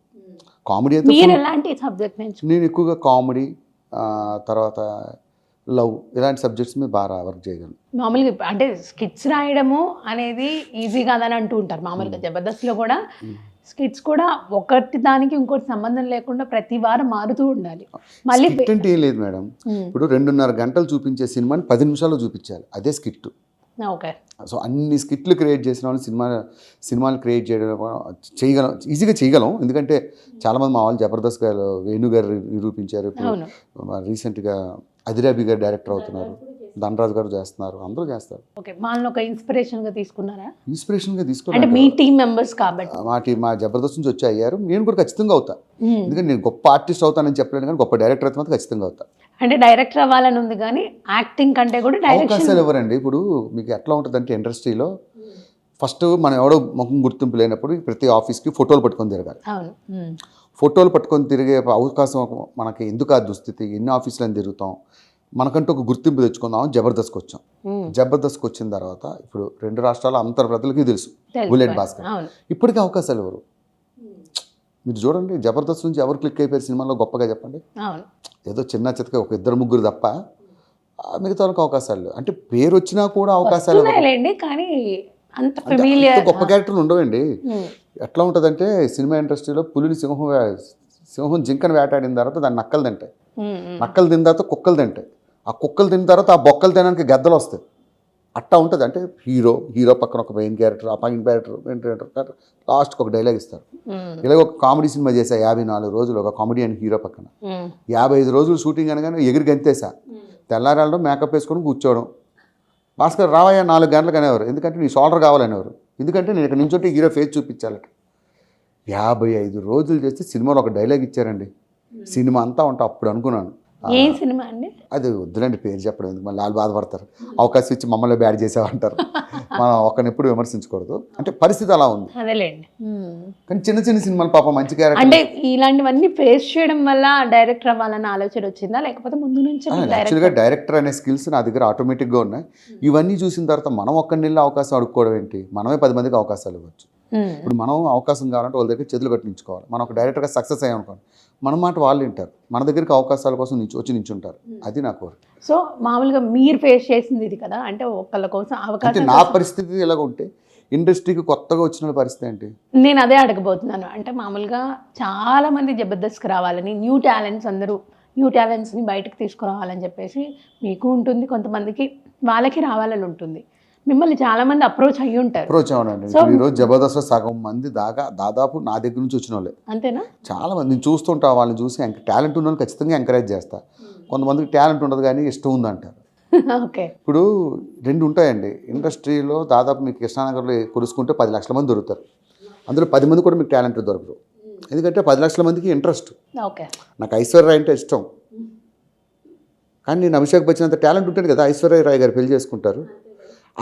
కామెడీ అయితే మీరు ఎలాంటి సబ్జెక్ట్ నుంచి? నేను ఎక్కువగా కామెడీ, తర్వాత లవ్ ఇలాంటి సబ్జెక్ట్స్ మీద బాగా వర్క్ చేయగలను. మామూలుగా అంటే స్కిట్స్ రాయడము అనేది ఈజీ కాదని అంటూ ఉంటారు మామూలుగా. జబర్దస్త్లో కూడా స్కిట్స్ కూడా ఒకటి దానికి ఇంకోటి సంబంధం లేకుండా ప్రతి వారం మారుతూ ఉండాలి. మళ్ళీ స్కిట్ అంటే ఏం లేదు మేడం, ఇప్పుడు 2.5 గంటలు చూపించే సినిమాని 10 నిమిషాల్లో చూపించాలి, అదే స్కిట్. ఓకే. సో అన్ని స్కిట్లు క్రియేట్ చేసిన వాళ్ళు సినిమాలు క్రియేట్ చేయగలం, ఈజీగా చేయగలం. ఎందుకంటే చాలామంది మా వాళ్ళు జబర్దస్త్ గారు వేణు గారు నిరూపించారు. ఇప్పుడు రీసెంట్గా అదిరాబి గారు డైరెక్టర్ అవుతున్నారు, ధనరాజు గారు చేస్తున్నారు, అందరూ చేస్తారు. ఓకే, వాళ్ళని ఒక ఇన్స్పిరేషన్గా తీసుకున్నారా? ఇన్స్పిరేషన్గా అంటే తీసుకున్నాను. మీ టీం మెంబర్స్ కాబట్టి మా జబర్దస్త్ నుంచి వచ్చి అయ్యారు. నేను కూడా ఖచ్చితంగా అవుతా, ఎందుకంటే నేను గొప్ప ఆర్టిస్ట్ అవుతానని చెప్పలేను కానీ గొప్ప డైరెక్టర్ అయితే మాత్రం ఖచ్చితంగా అవుతా. అంటే డైరెక్టర్ అవ్వాలని ఉంది కానీ యాక్టింగ్ కంటే కూడా డైరెక్షన్. అవకాశాలు ఎవరండి ఇప్పుడు మీకు ఎట్లా ఉంటుందంటే ఇండస్ట్రీలో ఫస్ట్ మనం ఎవడో ముఖం గుర్తింపు లేనప్పుడు ప్రతి ఆఫీస్కి ఫోటోలు పట్టుకొని తిరగాలి. అవును. ఫోటోలు పట్టుకొని తిరిగే అవకాశం మనకి ఎందుకు ఆ దుస్థితి, ఎన్ని ఆఫీసులను తిరుగుతాం, మనకంటూ ఒక గుర్తింపు తెచ్చుకుందాం. జబర్దస్త్కి వచ్చాం. జబర్దస్త్కి వచ్చిన తర్వాత ఇప్పుడు 2 రాష్ట్రాల అంతర్ ప్రజలకి తెలుసు బుల్లెట్ భాస్కర్. ఇప్పటికీ అవకాశాలు ఎవరు మీరు చూడండి, జబర్దస్త్ నుంచి ఎవరు క్లిక్ అయిపోయారు సినిమాలో గొప్పగా చెప్పండి. ఏదో చిన్న చితక ఒక 2-3 తప్ప మిగతా వాళ్ళకి అవకాశాలు. అంటే పేరు వచ్చినా కూడా అవకాశాలు కానీ అంత గొప్ప క్యారెక్టర్లు ఉండవండి. ఎట్లా ఉంటుందంటే సినిమా ఇండస్ట్రీలో పులిని సింహం జింకను వేటాడిన తర్వాత దాన్ని నక్కలు తింటాయి, నక్కలు తిన్న తర్వాత కుక్కలు తింటాయి, ఆ కుక్కలు తిన్న తర్వాత ఆ బొక్కలు తినడానికి గద్దలు వస్తాయి. అట్టా ఉంటుంది. అంటే హీరో పక్కన ఒక మెయిన్ క్యారెక్టర్, ఆ పైన క్యారెక్టర్ లాస్ట్కి ఒక డైలాగ్ ఇస్తారు. ఇలాగ ఒక కామెడీ సినిమా చేశా 54 రోజులు, ఒక కామెడీ అని హీరో పక్కన 55 రోజులు షూటింగ్ అనగానే ఎగిరి గంతేసా. తెల్లారాళ్ళం మేకప్ వేసుకొని కూర్చోవడం, భాస్కర్ రావయ్యా 4 గంటలకు అనేవారు. ఎందుకంటే నీ షోల్డర్ కావాలనేవారు. ఎందుకంటే నేను ఇక్కడ నుంచోటి హీరో ఫేస్ చూపించాలట. 55 రోజులు చేస్తే సినిమాలో ఒక డైలాగ్ ఇచ్చారండి. సినిమా అంతా ఉంటా. అప్పుడు అనుకున్నాను ఏం సినిమా అండి అది, వద్దులండి పేరు చెప్పడం ఎందుకు, మళ్ళీ వాళ్ళు బాధపడతారు. అవకాశం ఇచ్చి మమ్మల్ని బ్యాడ్ చేసామంటారు. మనం ఒకరిని ఎప్పుడు విమర్శించకూడదు. అంటే పరిస్థితి అలా ఉంది. కానీ చిన్న సినిమాలు పాపం మంచి క్యారెక్టర్. అంటే ఇలాంటివన్నీ ఫేస్ చేయడం వల్ల డైరెక్టర్ అవ్వాలన్న ఆలోచన వచ్చిందా, లేకపోతే ముందు నుంచి? యాక్చువల్గా డైరెక్టర్ అనే స్కిల్స్ నా దగ్గర ఆటోమేటిక్గా ఉన్నాయి. ఇవన్నీ చూసిన తర్వాత మనం ఒక్కడి నెల అవకాశం అడుక్కోవడం ఏంటి, మనమే 10 మందికి అవకాశాలు ఇవ్వచ్చు. ఇప్పుడు మనం అవకాశం కావాలంటే వాళ్ళ దగ్గర చేతులు కట్టించుకోవాలి. మనం ఒక డైరెక్టర్గా సక్సెస్ అయ్యామనుకోండి, మన మాట వాళ్ళు వింటారు, మన దగ్గరికి అవకాశాల కోసం వచ్చి నించుంటారు. అది నా కోరిక. సో మామూలుగా మీరు ఫేస్ చేసింది ఇది కదా, అంటే ఒకళ్ళ కోసం అవకాశం. అంటే నా పరిస్థితి ఎలాగ ఉంటే ఇండస్ట్రీకి కొత్తగా వచ్చిన పరిస్థితి ఏంటి, నేను అదే అడగబోతున్నాను. అంటే మామూలుగా చాలా మంది జబర్దస్త్కి రావాలని, న్యూ టాలెంట్స్ని బయటకు తీసుకురావాలని చెప్పేసి మీకు ఉంటుంది, కొంతమందికి వాళ్ళకి రావాలని ఉంటుంది. మిమ్మల్ని చాలా మంది అప్రోచ్ అయ్యి ఉంటారు. అప్రోచ్ అవునండి. ఈరోజు జబర్దస్త్ సగం మంది దాదాపు నా దగ్గర నుంచి వచ్చిన వాళ్ళే. అంతేనా? చాలా మంది నేను చూస్తుంటా, వాళ్ళని చూసి టాలెంట్ ఉన్న వాళ్ళని ఖచ్చితంగా ఎంకరేజ్ చేస్తా. కొంతమందికి టాలెంట్ ఉండదు కానీ ఇష్టం ఉందంటారు. ఓకే. ఇప్పుడు 2 ఉంటాయండి ఇండస్ట్రీలో. దాదాపు మీకు కృష్ణానగర్లో కొలుసుకుంటే 10 లక్షల మంది దొరుకుతారు. అందులో 10 మంది కూడా మీకు టాలెంట్ దొరకరు. ఎందుకంటే 10 లక్షల మందికి ఇంట్రెస్ట్. ఓకే. నాకు ఐశ్వర్య రాయ్ అంటే ఇష్టం, కానీ నేను అభిషేక్ బచ్చన్ అంత టాలెంట్ ఉంటుంది కదా, ఐశ్వర్య రాయ్ గారు పెళ్లి చేసుకుంటారు.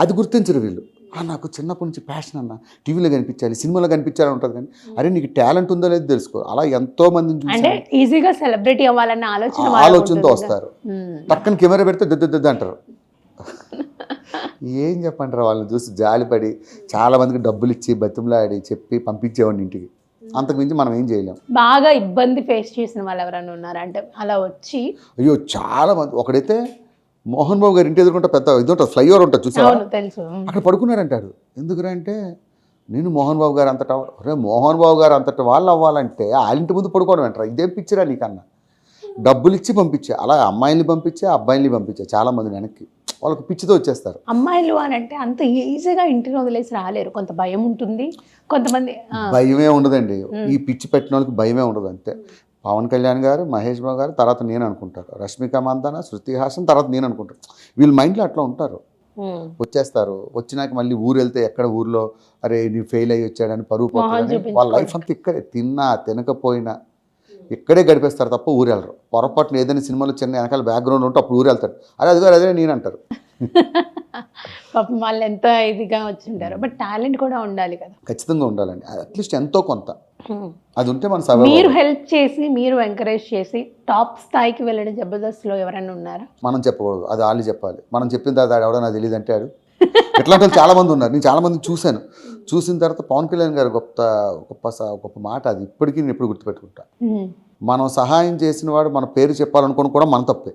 అది గుర్తించరు వీళ్ళు. నాకు చిన్నప్పటి నుంచి ప్యాషన్ అన్న, టీవీలో కనిపించాలి, సినిమాలో కనిపించాలని ఉంటుంది. కానీ అరే నీకు టాలెంట్ ఉందో లేదో తెలుసుకో. అలా ఎంతో మందిని చూసి ఈజీగా సెలబ్రిటీ అవ్వాలన్న ఆలోచనతో వస్తారు. పక్కన కెమెరా పెడితే దిద్ద అంటారు. ఏం చెప్పంటారు, వాళ్ళని చూసి జాలిపడి చాలా మందికి డబ్బులు ఇచ్చి బతిమలాడి చెప్పి పంపించేవాడిని ఇంటికి. అంతకుమించి మనం ఏం చేయలేం. బాగా ఇబ్బంది ఫేస్ చేసిన వాళ్ళు ఎవరైనా ఉన్నారా అంటే అలా వచ్చి? అయ్యో చాలా మంది. ఒకడైతే మోహన్ బాబు గారు ఇంటి ఎదుర్కొంటే పెద్ద ఇది ఉంటుంది, ఫ్లైఓవర్ ఉంటుంది చూసావా, అక్కడ పడుకున్నారంటాడు. ఎందుకంటే నేను మోహన్ బాబు గారు అంతటా, మోహన్ బాబు గారు అంతటా వాళ్ళు అవ్వాలంటే వాళ్ళ ఇంటి ముందు పడుకోవడం అంటారా, ఇదేం పిచ్చిరా నీకన్నా. డబ్బులు ఇచ్చి పంపించే, అలా అమ్మాయిల్ని పంపించే అబ్బాయిల్ని పంపించే చాలా మంది వెనక్కి. వాళ్ళకి పిచ్చితో వచ్చేస్తారు. అమ్మాయిలు అని అంటే అంత ఈజీగా ఇంటిని వదిలేసి రాలేరు, కొంత భయం ఉంటుంది. కొంతమంది భయమే ఉండదండి, ఈ పిచ్చి పెట్టిన వాళ్ళకి భయమే ఉండదు. అంతే. పవన్ కళ్యాణ్ గారు, మహేష్ బాబు గారు, తర్వాత నేను అనుకుంటారు. రష్మిక మందాన, శృతి హాసన్, తర్వాత నేను అనుకుంటారు. వీళ్ళ మైండ్లో అట్లా ఉంటారు. వచ్చేస్తారు. వచ్చినాక మళ్ళీ ఊరు వెళ్తే ఎక్కడ ఊర్లో అరే నీ ఫెయిల్ అయ్యి వచ్చాడని పరువు పోతుందని వాళ్ళ లైఫ్ అంతా ఇక్కడే, తిన్నా తినకపోయినా ఇక్కడే గడిపేస్తారు తప్ప ఊరు వెళ్ళరు. పొరపాటున ఏదైనా సినిమాలో చిన్న వెనకాల బ్యాక్గ్రౌండ్ ఉంటే అప్పుడు ఊరు వెళ్తారు. అదే నేను అంటారు. పాపం వాళ్ళు ఎంత ఇదిగా వచ్చింటారు. బట్ టాలెంట్ కూడా ఉండాలి కదా. ఖచ్చితంగా ఉండాలండి, అట్లీస్ట్ ఎంతో కొంత అది ఉంటే మన మీరు హెల్ప్ చేసి, మీరు ఎంకరేజ్ చేసి టాప్ స్థాయికి వెళ్ళడం జబర్దస్త్లో ఎవరైనా ఉన్నారా? మనం చెప్పకూడదు, అది వాళ్ళు చెప్పాలి. మనం చెప్పిన తర్వాత ఎవడో నాకు తెలియదు అంటాడు. ఇట్లాంటి వాళ్ళు చాలా మంది ఉన్నారు. నేను చాలా మంది చూశాను. చూసిన తర్వాత పవన్ కళ్యాణ్ గారు గొప్ప మాట, అది ఇప్పటికీ నేను ఎప్పుడు గుర్తుపెట్టుకుంటా. మనం సహాయం చేసిన వాడు మన పేరు చెప్పాలనుకోవడం కూడా మన తప్పే.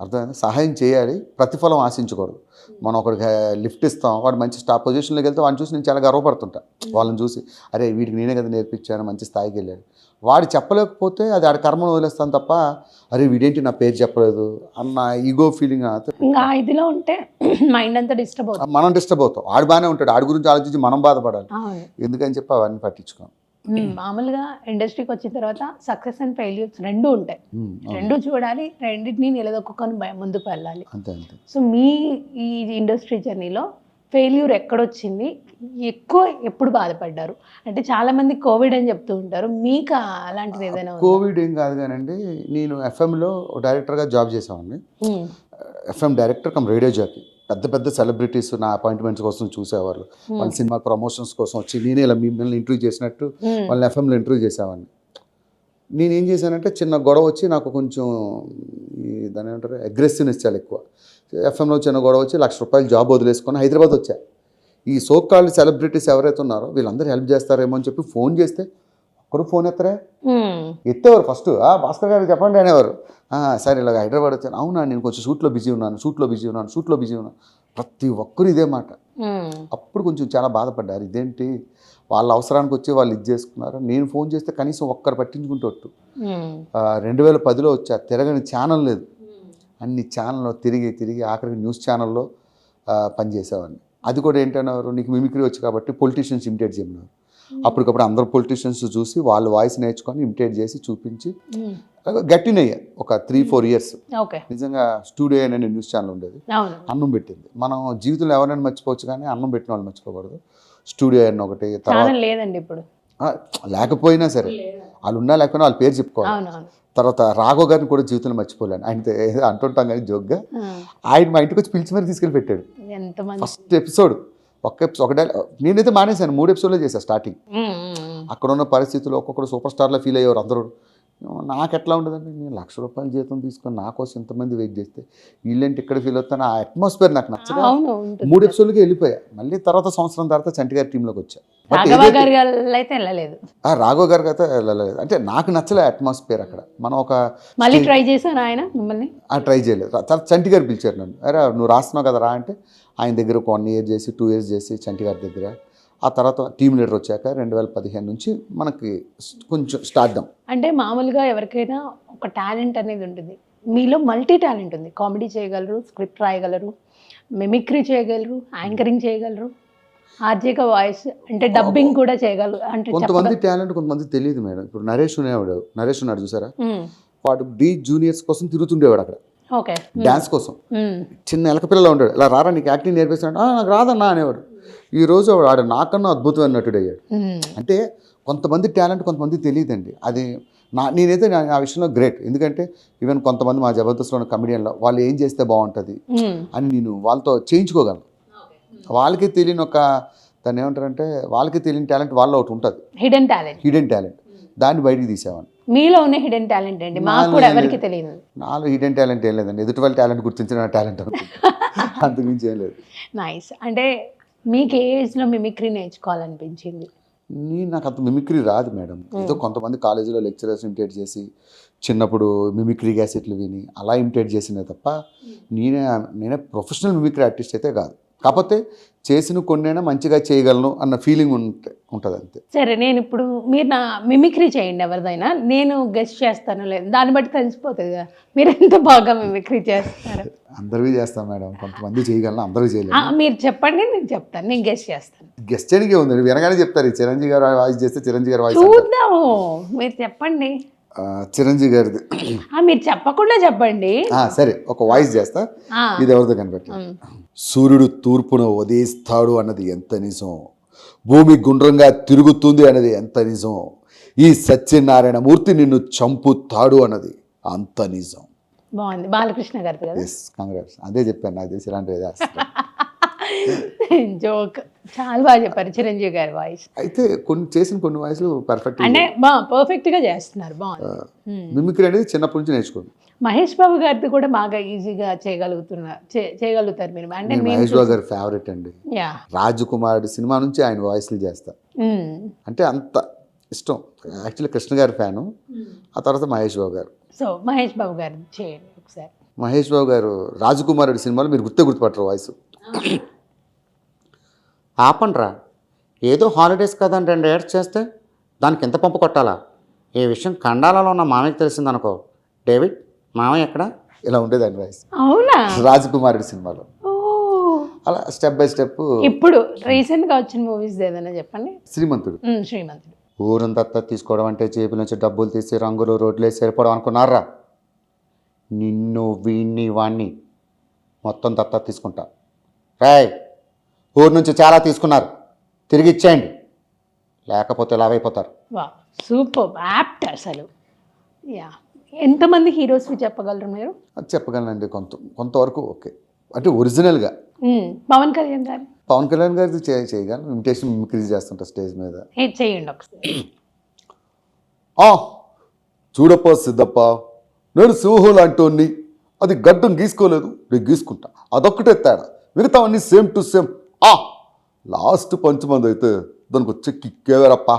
అర్థమైంది? సహాయం చేయాలి, ప్రతిఫలం ఆశించకూడదు. మనం ఒకరికి లిఫ్ట్ ఇస్తాం, వాడు మంచి పొజిషన్లోకి వెళ్తే వాడిని చూసి నేను చాలా గర్వపడుతుంటా. వాళ్ళని చూసి అరే వీడికి నేనే కదా నేర్పించాను, మంచి స్థాయికి వెళ్ళాడు. వాడు చెప్పలేకపోతే అది ఆడ కర్మను వదిలేస్తాను తప్ప అరే వీడేంటి నా పేరు చెప్పలేదు అన్న ఈగో ఫీలింగ్ ఇంకా ఇదిలో ఉంటే మైండ్ అంతా డిస్టర్బ్ అవుతుంది. మనం డిస్టర్బ్ అవుతాం. ఆడు బాగానే ఉంటాడు, ఆడి గురించి ఆలోచించి మనం బాధపడాలి. ఎందుకని చెప్పి అవన్నీ పట్టించుకోం. మామూలుగా ఇండస్ట్రీకి వచ్చిన తర్వాత సక్సెస్ అండ్ ఫెయిల్యూర్స్ రెండు ఉంటాయి. రెండు చూడాలి, రెండింటిని నిలదొక్కుని ముందుకు వెళ్ళాలి. అంతే అంతే. సో మీ ఈ ఇండస్ట్రీ జర్నీలో ఫెయిల్యూర్ ఎక్కడొచ్చింది, ఎక్కువ ఎప్పుడు బాధపడ్డారు? అంటే చాలా మంది కోవిడ్ అని చెప్తూ ఉంటారు, మీకు అలాంటిది ఏదైనా? కోవిడ్ ఏం కాదు కానండి, నేను ఎఫ్ఎంలో డైరెక్టర్గా జాబ్ చేసేవాడిని. FM director come radio jockey. పెద్ద పెద్ద సెలబ్రిటీస్ నా అపాయింట్మెంట్స్ కోసం చూసేవాళ్ళు. వాళ్ళ సినిమా ప్రమోషన్స్ కోసం వచ్చి నేనే ఇలా మిమ్మల్ని ఇంటర్వ్యూ చేసినట్టు వాళ్ళని ఎఫ్ఎంలో ఇంటర్వ్యూ చేసేవాడిని. నేనేం చేశానంటే చిన్న గొడవ వచ్చి నాకు కొంచెం దాని ఏమంటారు అగ్రెసివ్నెస్ చాలా ఎక్కువ. ఎఫ్ఎంలో చిన్న గొడవ వచ్చి ₹1,00,000 జాబ్ వదిలేసుకొని హైదరాబాద్ వచ్చా. ఈ సోకాల్డ్ సెలబ్రిటీస్ ఎవరైతే ఉన్నారో వీళ్ళందరూ హెల్ప్ చేస్తారేమో అని చెప్పి ఫోన్ చేస్తే ఒక్కరు ఫోన్ ఎత్తేవారు. ఫస్ట్ భాస్కర్ గారికి చెప్పండి అనేవారు. సరే ఇలాగ హైదరాబాద్ వచ్చాను. అవునా, నేను కొంచెం షూట్లో బిజీ ఉన్నాను. ప్రతి ఒక్కరు ఇదే మాట. అప్పుడు కొంచెం చాలా బాధపడ్డారు. ఇదేంటి వాళ్ళ అవసరానికి వచ్చి వాళ్ళు ఇది చేసుకున్నారు, నేను ఫోన్ చేస్తే కనీసం ఒక్కరు పట్టించుకుంటూ. 2010లో వచ్చా, తిరగని ఛానల్ లేదు. అన్ని ఛానల్లో తిరిగి ఆఖరికి న్యూస్ ఛానల్లో పనిచేసేవాడిని. అది కూడా ఏంటన్నారు, నీకు మిమిక్రీ వచ్చు కాబట్టి పొలిటీషియన్స్ ఇమిటేట్ చేయమన్నారు. అప్పటికప్పుడు అందరు పొలిటీషియన్స్ చూసి వాళ్ళు వాయిస్ నేర్చుకొని ఇమిటేట్ చేసి చూపించి గట్టినయ్యా. ఒక 3-4 ఇయర్స్ నిజంగా స్టూడియో అనే న్యూస్ ఛానల్ ఉండేది, అన్నం పెట్టింది. మనం జీవితంలో ఎవరైనా మర్చిపోవచ్చు కానీ అన్నం పెట్టిన వాళ్ళు మర్చిపోకూడదు. స్టూడియో అని ఒకటి, తర్వాత లేదండి ఇప్పుడు లేకపోయినా సరే వాళ్ళు ఉన్నా లేకపోయినా వాళ్ళ పేరు చెప్పుకోవాలి. తర్వాత రాఘవ్ గారిని కూడా జీవితంలో మర్చిపోలేను. ఆయన అంటుంటాం కానీ జోక్గా, ఆయన మా ఇంటికి వచ్చి పిలిచి మరి తీసుకెళ్ళి పెట్టాడు. ఫస్ట్ ఎపిసోడ్ నేనైతే మానేశాను, 3 ఎపిసోడ్లో చేశాను స్టార్టింగ్. అక్కడ ఉన్న పరిస్థితులు ఒక్కొక్కరు సూపర్ స్టార్లో ఫీల్ అయ్యేవారు అందరూ. నాకు ఎట్లా ఉండదండి, నేను ₹1,00,000 జీతం తీసుకొని నా కోసం ఇంతమంది వెయిట్ చేస్తే వీళ్ళేంటి ఇక్కడ ఫీల్ అవుతాను. ఆ అట్మాస్ఫియర్ నాకు నచ్చదు. 3 ఎపిసోడ్లకి వెళ్ళిపోయా. మళ్ళీ తర్వాత సంవత్సరం తర్వాత చంటి గారి టీంలోకి వచ్చా. రాఘవ గారికి అయితే వెళ్ళలేదు. అంటే నాకు నచ్చలే అట్మాస్ఫియర్ అక్కడ. మనం ఒక ట్రై చేశాను, ఆయన మిమ్మల్ని ట్రై చేయలేదు. తర్వాత చంటి గారు పిలిచారు నన్ను, అరే నువ్వు రాస్తున్నావు కదా రా అంటే ఆయన దగ్గర ఒక 1 ఇయర్ చేసి 2 ఇయర్స్ చేసి చంటి గారి దగ్గర. ఆ తర్వాత టీమ్ లీడర్ వచ్చాక 2015 నుంచి మనకి కొంచెం స్టార్ట్. అంటే మామూలుగా ఎవరికైనా ఒక టాలెంట్ అనేది ఉంటుంది, మీలో మల్టీ టాలెంట్ ఉంది. కామెడీ చేయగలరు, స్క్రిప్ట్ రాయగలరు, మిమిక్రీ చేయగలరు, యాంకరింగ్ చేయగలరు, ఆర్జేగా వాయిస్ అంటే డబ్బింగ్ కూడా చేయగలరు. అంటే కొంతమంది టాలెంట్ కొంతమంది తెలియదు మేడం. ఇప్పుడు నరేష్ ఉన్నాడు చూసారా, వాడు డీ జూనియర్స్ కోసం తిరుగుతుండేవాడు అక్కడ డాన్స్ కోసం. చిన్న ఎలక పిల్లలు ఉంటాడు, ఇలా రారా నీకు యాక్టింగ్ నేర్పిస్తాడు, నాకు రాదన్నా అనేవాడు. ఈ రోజు వాడు నాకన్నా అద్భుతమైన నటుడు అయ్యాడు. అంటే కొంతమంది టాలెంట్ కొంతమంది తెలియదండి. అది నేనైతే ఆ విషయంలో గ్రేట్. ఎందుకంటే ఈవెన్ కొంతమంది మా జబర్దస్త్లో ఉన్న కమెడియన్లో వాళ్ళు ఏం చేస్తే బాగుంటుంది అని నేను వాళ్ళతో చేయించుకోగలను. వాళ్ళకి తెలియని దాన్ని ఏమంటారంటే వాళ్ళకి తెలియని టాలెంట్ వాళ్ళలో ఒకటి ఉంటుంది, హిడెన్ టాలెంట్. దాన్ని బయటికి తీసేవాడిని. మీలో ఉన్న హిడెన్ టాలెంట్ అండి, మాకు కూడా ఎవరికి తెలియదు. నాలో హిడెన్ టాలెంట్ ఏం లేదండి, ఎదుటి వాళ్ళ టాలెంట్ గుర్తించిన టాలెంట్ అంతకుమించి ఏం లేదు. నైస్. అంటే మీకు ఏ ఏజ్లో మిమిక్రీ నేర్చుకోవాలనిపించింది? నాకు అంత మిమిక్రీ రాదు మేడం. ఏదో కొంతమంది కాలేజీలో లెక్చరర్స్ ఇమిటేట్ చేసి చిన్నప్పుడు మిమిక్రీ క్యాసెట్లు విని అలా ఇమిటేట్ చేసినే తప్ప నేనే ప్రొఫెషనల్ మిమిక్రీ ఆర్టిస్ట్ అయితే కాదు. కాకపోతే చేసిన కొన్నైనా మంచిగా చేయగలను అన్న ఫీలింగ్ ఉంటుంది అంతే. సరే, నేను ఇప్పుడు మీరు నా మిమిక్రీ చేయండి ఎవరిదైనా, నేను గెస్ట్ చేస్తాను లేదు, దాన్ని బట్టి తెలిసిపోతుంది కదా మీరు ఎంత బాగా మిమిక్రీ చేస్తారు. అందరివి చేస్తాం మేడం, కొంతమంది చేయగలను, అందరూ చేయలేదు. మీరు చెప్పండి, నేను చెప్తాను, నేను గెస్ట్ చేస్తాను. గెస్ట్ చేయడానికి ఉంది, వినగానే చెప్తారు. చిరంజీవి గారు వాయిస్ చేస్తే చిరంజీవి గారు వాయిస్ చూద్దాము. మీరు చెప్పండి. చిరంజీవి గారిది మీరు చెప్పకుండా చెప్పండి. సరే, ఒక వాయిస్ చేస్తా, ఇది ఎవరిదో కనిపెట్టి. సూర్యుడు తూర్పున ఉదయిస్తాడు అన్నది ఎంత నిజం, భూమి గుండ్రంగా తిరుగుతుంది అన్నది ఎంత నిజం, ఈ సత్యనారాయణ మూర్తి నిన్ను చంపుతాడు అన్నది అంత నిజం. బాగుంది, బాలకృష్ణ గారిది కదా? కంగ్రాట్స్. అదే చెప్పాను, నాకు తెలిసి ఇలాంటివి జోక్. చాలా బాగా చెప్పారు చిరంజీవి గారి వాయిస్. అయితే కొన్ని వాయిస్లు పర్ఫెక్ట్, అంటే పర్ఫెక్ట్ గా చేస్తున్నారు. బాగుంది. మిమిక్రీ అనేది చిన్నప్పటి నుంచి నేర్చుకోండి. మహేష్ బాబు గారిది కూడా బాగా ఈజీగా చేయగలుగుతారు మీరు. అంటే మహేష్ బాబు గారి ఫేవరెట్ అండి. రాజకుమారుడు సినిమా నుంచి ఆయన వాయిస్లు చేస్తా, అంటే అంత ఇష్టం. యాక్చువల్లీ కృష్ణ గారి ఫ్యాను, ఆ తర్వాత మహేష్ బాబు గారు. సో మహేష్ బాబు గారు చేయండి ఒకసారి. మహేష్ బాబు గారు రాజకుమారుడి సినిమాలో మీరు గుర్తుపట్టరు వాయిస్. ఆపండ్రా, ఏదో హాలిడేస్ కదండి 2 ఏడ్స్ చేస్తే దానికి ఎంత పంపు కొట్టాలా? ఈ విషయం కండాలలో ఉన్న మామయ్యకి తెలిసిందనుకో, డేవిడ్ మామయ్య ఎక్కడ, ఇలా ఉండేదండి వాయిస్ అవునా? రాజకుమారుడి సినిమాలో. ఓ, అలా స్టెప్ బై స్టెప్. ఇప్పుడు రీసెంట్గా వచ్చిన మూవీస్ ఏదైనా చెప్పండి. శ్రీమంతుడు. శ్రీమంతుడు. ఊరంతా తీసుకోవడం అంటే జేబుల నుంచి డబ్బులు తీసి రంగులు రోడ్లు వేసి సరిపోవడం అనుకున్నారా? నిన్ను వీణ్ణి వాణ్ణి మొత్తం దత్తా తీసుకుంటా. రాయ్, ఊరు నుంచి చాలా తీసుకున్నారు, తిరిగి ఇచ్చేయండి, లేకపోతే లావైపోతారు. వా, సూపర్ యాప్ట్ అసలు. యా, ఎంతమంది హీరోస్వి చెప్పగలరు మీరు? అది చెప్పగలనండి, కొంతవరకు ఓకే. అంటే ఒరిజినల్గా పవన్ కళ్యాణ్ గారు. పవన్ కళ్యాణ్ గారిది చేయగలను. ఇమిటేషన్ మిమిక్రీ చేస్తుంటా స్టేజ్ మీద. చేయండి ఒకసారి. చూడప్ప సిద్ధప్ప, నేను సింహం లాంటి, అది గడ్డం గీసుకోలేదు, నేను గీసుకుంటా, అదొక్కటే తేడా, మిగతావన్నీ సేమ్ టు సేమ్. లాస్ట్ పంచమంది అయితే దానికి వచ్చే కిక్కేవారప్ప.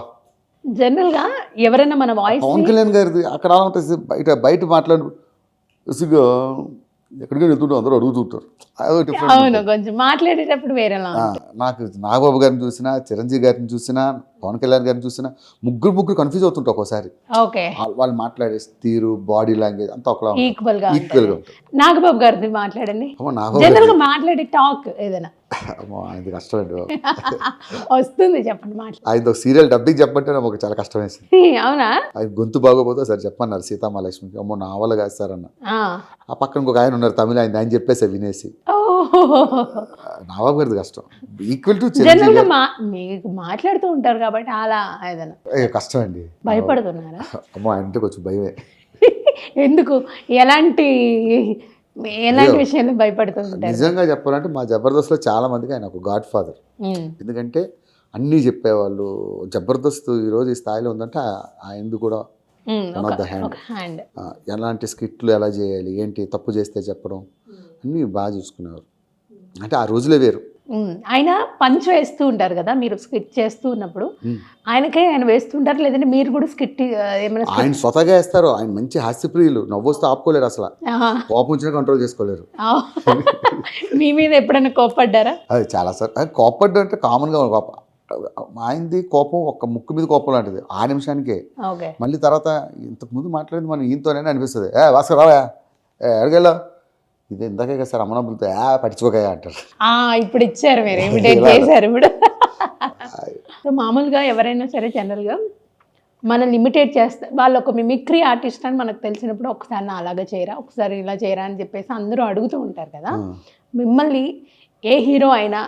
జనరల్గా ఎవరైనా మన వాయిస్ పవన్ కళ్యాణ్ గారిది అక్కడ అలా ఉంటుంది, బయట మాట్లాడు ఇసుగా ఎక్కడికి వెళ్తుంటే అందరూ అడుగుతుంటారు. అదో డిఫరెంట్. అవును, కొంచెం మాట్లాడేటప్పుడు వేరేలా ఉంటుంది. నాకు నాగబాబు గారిని చూసినా, చిరంజీవి గారిని చూసినా, పవన్ కళ్యాణ్ గారిని చూసినా ముగ్గురు కన్ఫ్యూజ్ అవుతుంటారు ఒక్కోసారి. ఓకే, వాళ్ళు మాట్లాడే తీరు, బాడీ లాంగ్వేజ్ అంతా ఒకలా ఈక్వల్ గా ఉంటుంది. నాగబాబు గారిది మాట్లాడండి. నాగబాబు జనరల్ గా మాట్లాడే టాక్ ఏదైనా ఆయనది కష్టం అండి. వస్తుంది, చెప్పండి మాట్లాడు. ఆయన ఒక సీరియల్ డబ్బింగ్ చెప్పంటే నాకు చాలా కష్టం వేసింది. అవునా? ఆయన గొంతు బాగోపోతే సరే చెప్పన్నారు సీతామహాలక్ష్మికి. అమ్మో నా వల్ల కాదు సార్ అన్న. ఆ పక్కన ఇంకొక ఆయన ఉన్నారు తమిళ, ఆయన చెప్పేసి వినేసి. నాగబాబు గారిది కష్టం. ఈక్వల్ టు జనరల్ గా మీకు మాట్లాడుతూ ఉంటారు కాబట్టి అలా ఏదైనా కష్టం అండి. భయపడుతున్నారా? అమ్మో ఆయన అంటే కొంచెం భయమే. ఎందుకు? ఎలాంటి విషయాల్లో భయపడుతుంటారు? నిజంగా చెప్పాలంటే మా జబర్దస్త్లో చాలా మందికి ఆయన ఒక గాడ్ ఫాదర్. ఎందుకంటే అన్నీ చెప్పేవాళ్ళు. జబర్దస్త్ ఈరోజు ఈ స్థాయిలో ఉందంటే ఆయనది కూడా వన్ ఆఫ్ ద హ్యాండ్. ఎలాంటి స్కిట్లు ఎలా చేయాలి, ఏంటి తప్పు చేస్తే చెప్పడం అన్నీ బాగా చూసుకునేవారు. అంటే ఆ రోజులే వేరు. ఆయన పంచ్ వేస్తూ ఉంటారు కదా, మీరు స్కిట్ చేస్తూ ఉన్నప్పుడు ఆయన వేస్తుంటారు, లేదంటే మీరు కూడా స్కిట్ ఏమైనా? ఆయన స్వతగా వేస్తారు. ఆయన మంచి హాస్యప్రియులు, నవ్వొస్తే ఆపుకోలేరు, అసలు కోపం వచ్చినా కంట్రోల్ చేసుకోలేరు. మీ మీద ఎప్పుడైనా కోపడ్డారా? అది చాలా సార్. కోపడ్డా అంటే కామన్గా కోపం. ఆయనది కోపం ఒక ముక్కు మీద కోపం లాంటిది, ఆ నిమిషానికే. మళ్ళీ తర్వాత ఇంతకు ముందు మాట్లాడింది మనం ఈయనతోనే అనిపిస్తుంది. భాస్కర్ రావా, అడిగేలా ఇది ఇందాకే కదా సార్ అమ్మనబ్బులతో పట్టించుకోగా అంటారు. ఇప్పుడు ఇచ్చారు, మీరు ఇమిటేట్ చేశారు ఇప్పుడు. సో మామూలుగా ఎవరైనా సరే జనరల్గా మనల్ని ఇమిటేట్ చేస్తారు, వాళ్ళు ఒక మిమిక్రీ ఆర్టిస్ట్ అని మనకు తెలిసినప్పుడు ఒకసారి నా అలాగా చేయరా, ఒకసారి ఇలా చేయరా అని చెప్పేసి అందరూ అడుగుతూ ఉంటారు కదా. మిమ్మల్ని ఏ హీరో అయినా